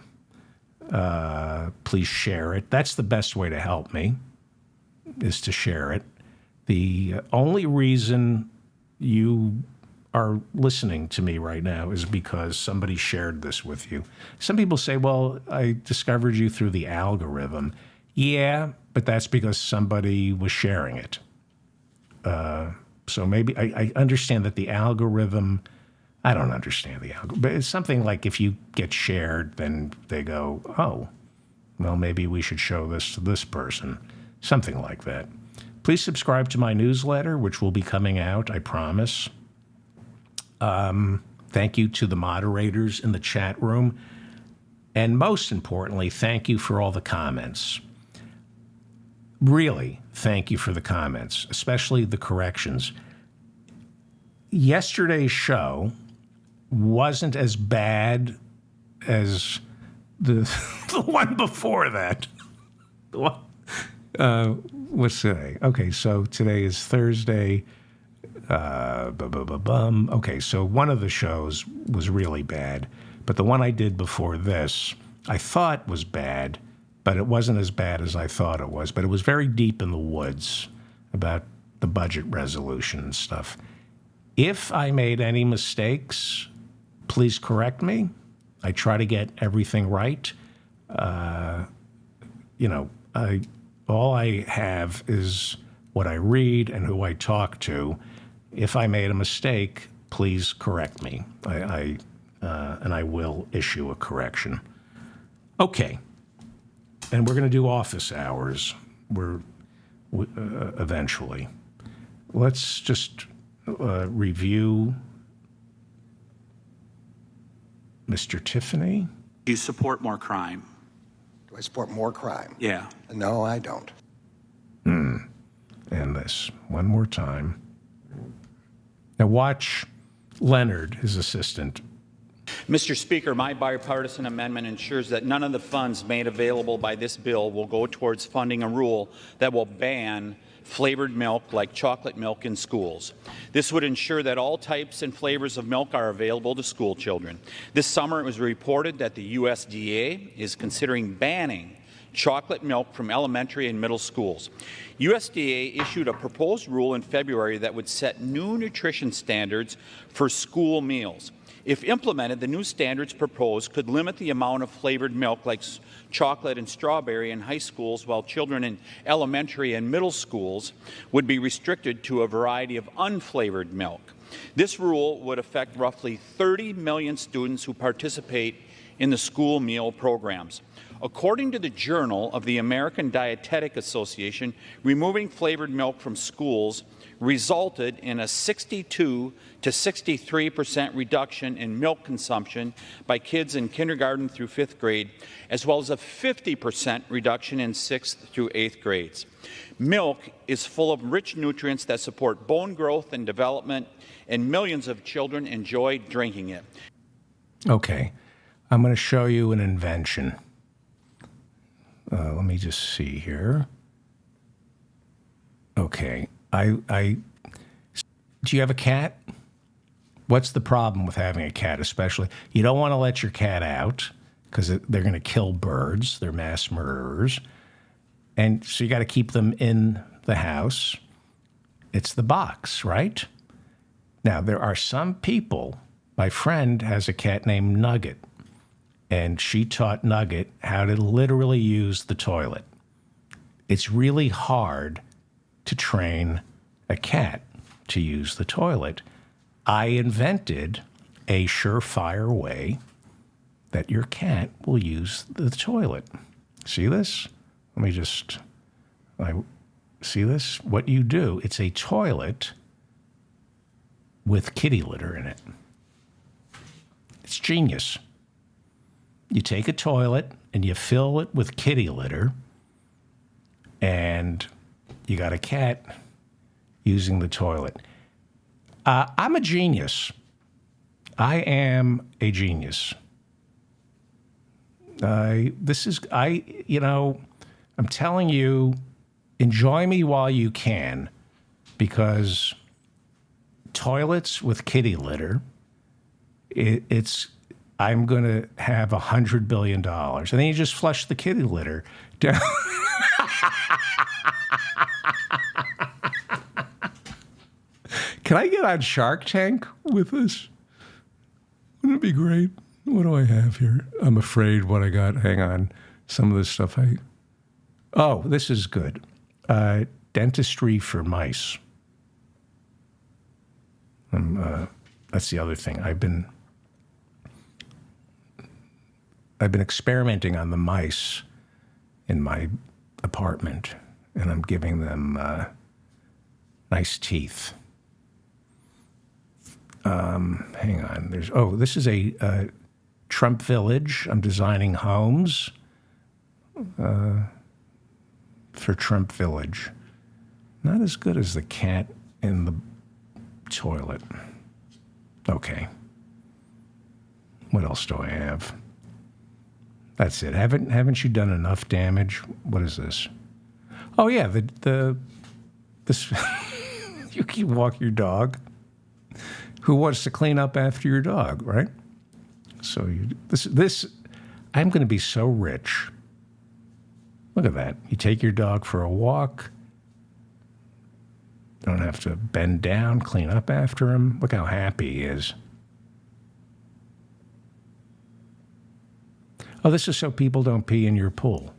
Please share it. That's the best way to help me, is to share it. The only reason you are listening to me right now is because somebody shared this with you. Some people say, well, I discovered you through the algorithm. Yeah, but that's because somebody was sharing it. So maybe I understand that the algorithm, I don't understand the algorithm, but it's something like if you get shared, then they go, oh, well, maybe we should show this to this person. Something like that. Please subscribe to my newsletter, which will be coming out, I promise. Thank you to the moderators in the chat room. And most importantly, thank you for all the comments. Really, thank you for the comments, especially the corrections. Yesterday's show wasn't as bad as the one before that. What's today? Okay, so today is Thursday. Okay, so one of the shows was really bad, but the one I did before this, I thought was bad, but it wasn't as bad as I thought it was. But it was very deep in the woods about the budget resolution and stuff. If I made any mistakes, please correct me. I try to get everything right. All I have is what I read and who I talk to. If I made a mistake, please correct me. And I will issue a correction. Okay. And we're going to do office hours. Eventually. Let's just review Mr. Tiffany. Do you support more crime? Do I support more crime? Yeah. No, I don't. And this one more time. Now watch Leonard, his assistant. Mr. Speaker, my bipartisan amendment ensures that none of the funds made available by this bill will go towards funding a rule that will ban flavored milk like chocolate milk in schools. This would ensure that all types and flavors of milk are available to school children. This summer it was reported that the USDA is considering banning chocolate milk from elementary and middle schools. USDA issued a proposed rule in February that would set new nutrition standards for school meals. If implemented, the new standards proposed could limit the amount of flavored milk like chocolate and strawberry in high schools, while children in elementary and middle schools would be restricted to a variety of unflavored milk. This rule would affect roughly 30 million students who participate in the school meal programs. According to the Journal of the American Dietetic Association, removing flavored milk from schools resulted in a 62 to 63% reduction in milk consumption by kids in kindergarten through 5th grade, as well as a 50% reduction in 6th through 8th grades. Milk is full of rich nutrients that support bone growth and development, and millions of children enjoy drinking it. Okay, I'm going to show you an invention. Let me just see here. Okay, do you have a cat? What's the problem with having a cat, especially? You don't want to let your cat out because they're going to kill birds. They're mass murderers. And so you got to keep them in the house. It's the box, right? Now, there are some people, my friend has a cat named Nugget, and she taught Nugget how to literally use the toilet. It's really hard to train a cat to use the toilet. I invented a surefire way that your cat will use the toilet. See this? Let me just, see this? What you do, it's a toilet with kitty litter in it. It's genius. You take a toilet and you fill it with kitty litter, and you got a cat, using the toilet. I'm a genius. I am a genius. I'm telling you, enjoy me while you can, because toilets with kitty litter, I'm going to have $100 billion. And then you just flush the kitty litter down. Can I get on Shark Tank with this? Wouldn't it be great? What do I have here? I'm afraid what I got. Hang on. Some of this stuff Oh, this is good. Dentistry for mice. That's the other thing. I've been experimenting on the mice in my apartment, and I'm giving them nice teeth. Hang on. This is a Trump Village. I'm designing homes for Trump Village. Not as good as the cat in the toilet. Okay. What else do I have? That's it. Haven't you done enough damage? What is this? Oh yeah, this you can walk your dog. Who wants to clean up after your dog, right? So I'm going to be so rich. Look at that. You take your dog for a walk. Don't have to bend down, clean up after him. Look how happy he is. Oh, this is so people don't pee in your pool.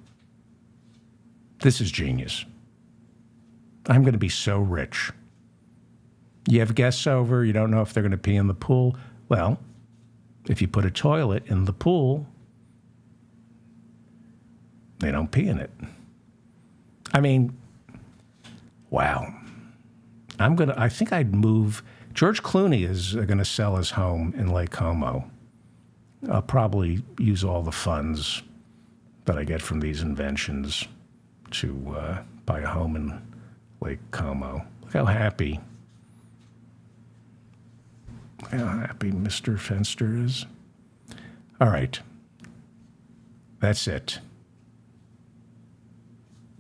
This is genius. I'm going to be so rich. You have guests over, you don't know if they're going to pee in the pool. Well, if you put a toilet in the pool, they don't pee in it. I mean, wow. I think I'd move. George Clooney is going to sell his home in Lake Como. I'll probably use all the funds that I get from these inventions to buy a home in Lake Como. Look how happy. Look how happy Mr. Fenster is. All right. That's it.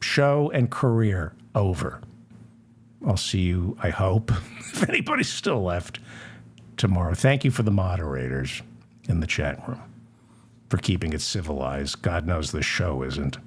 Show and career over. I'll see you, I hope, if anybody's still left, tomorrow. Thank you for the moderators in the chat room for keeping it civilized. God knows this show isn't.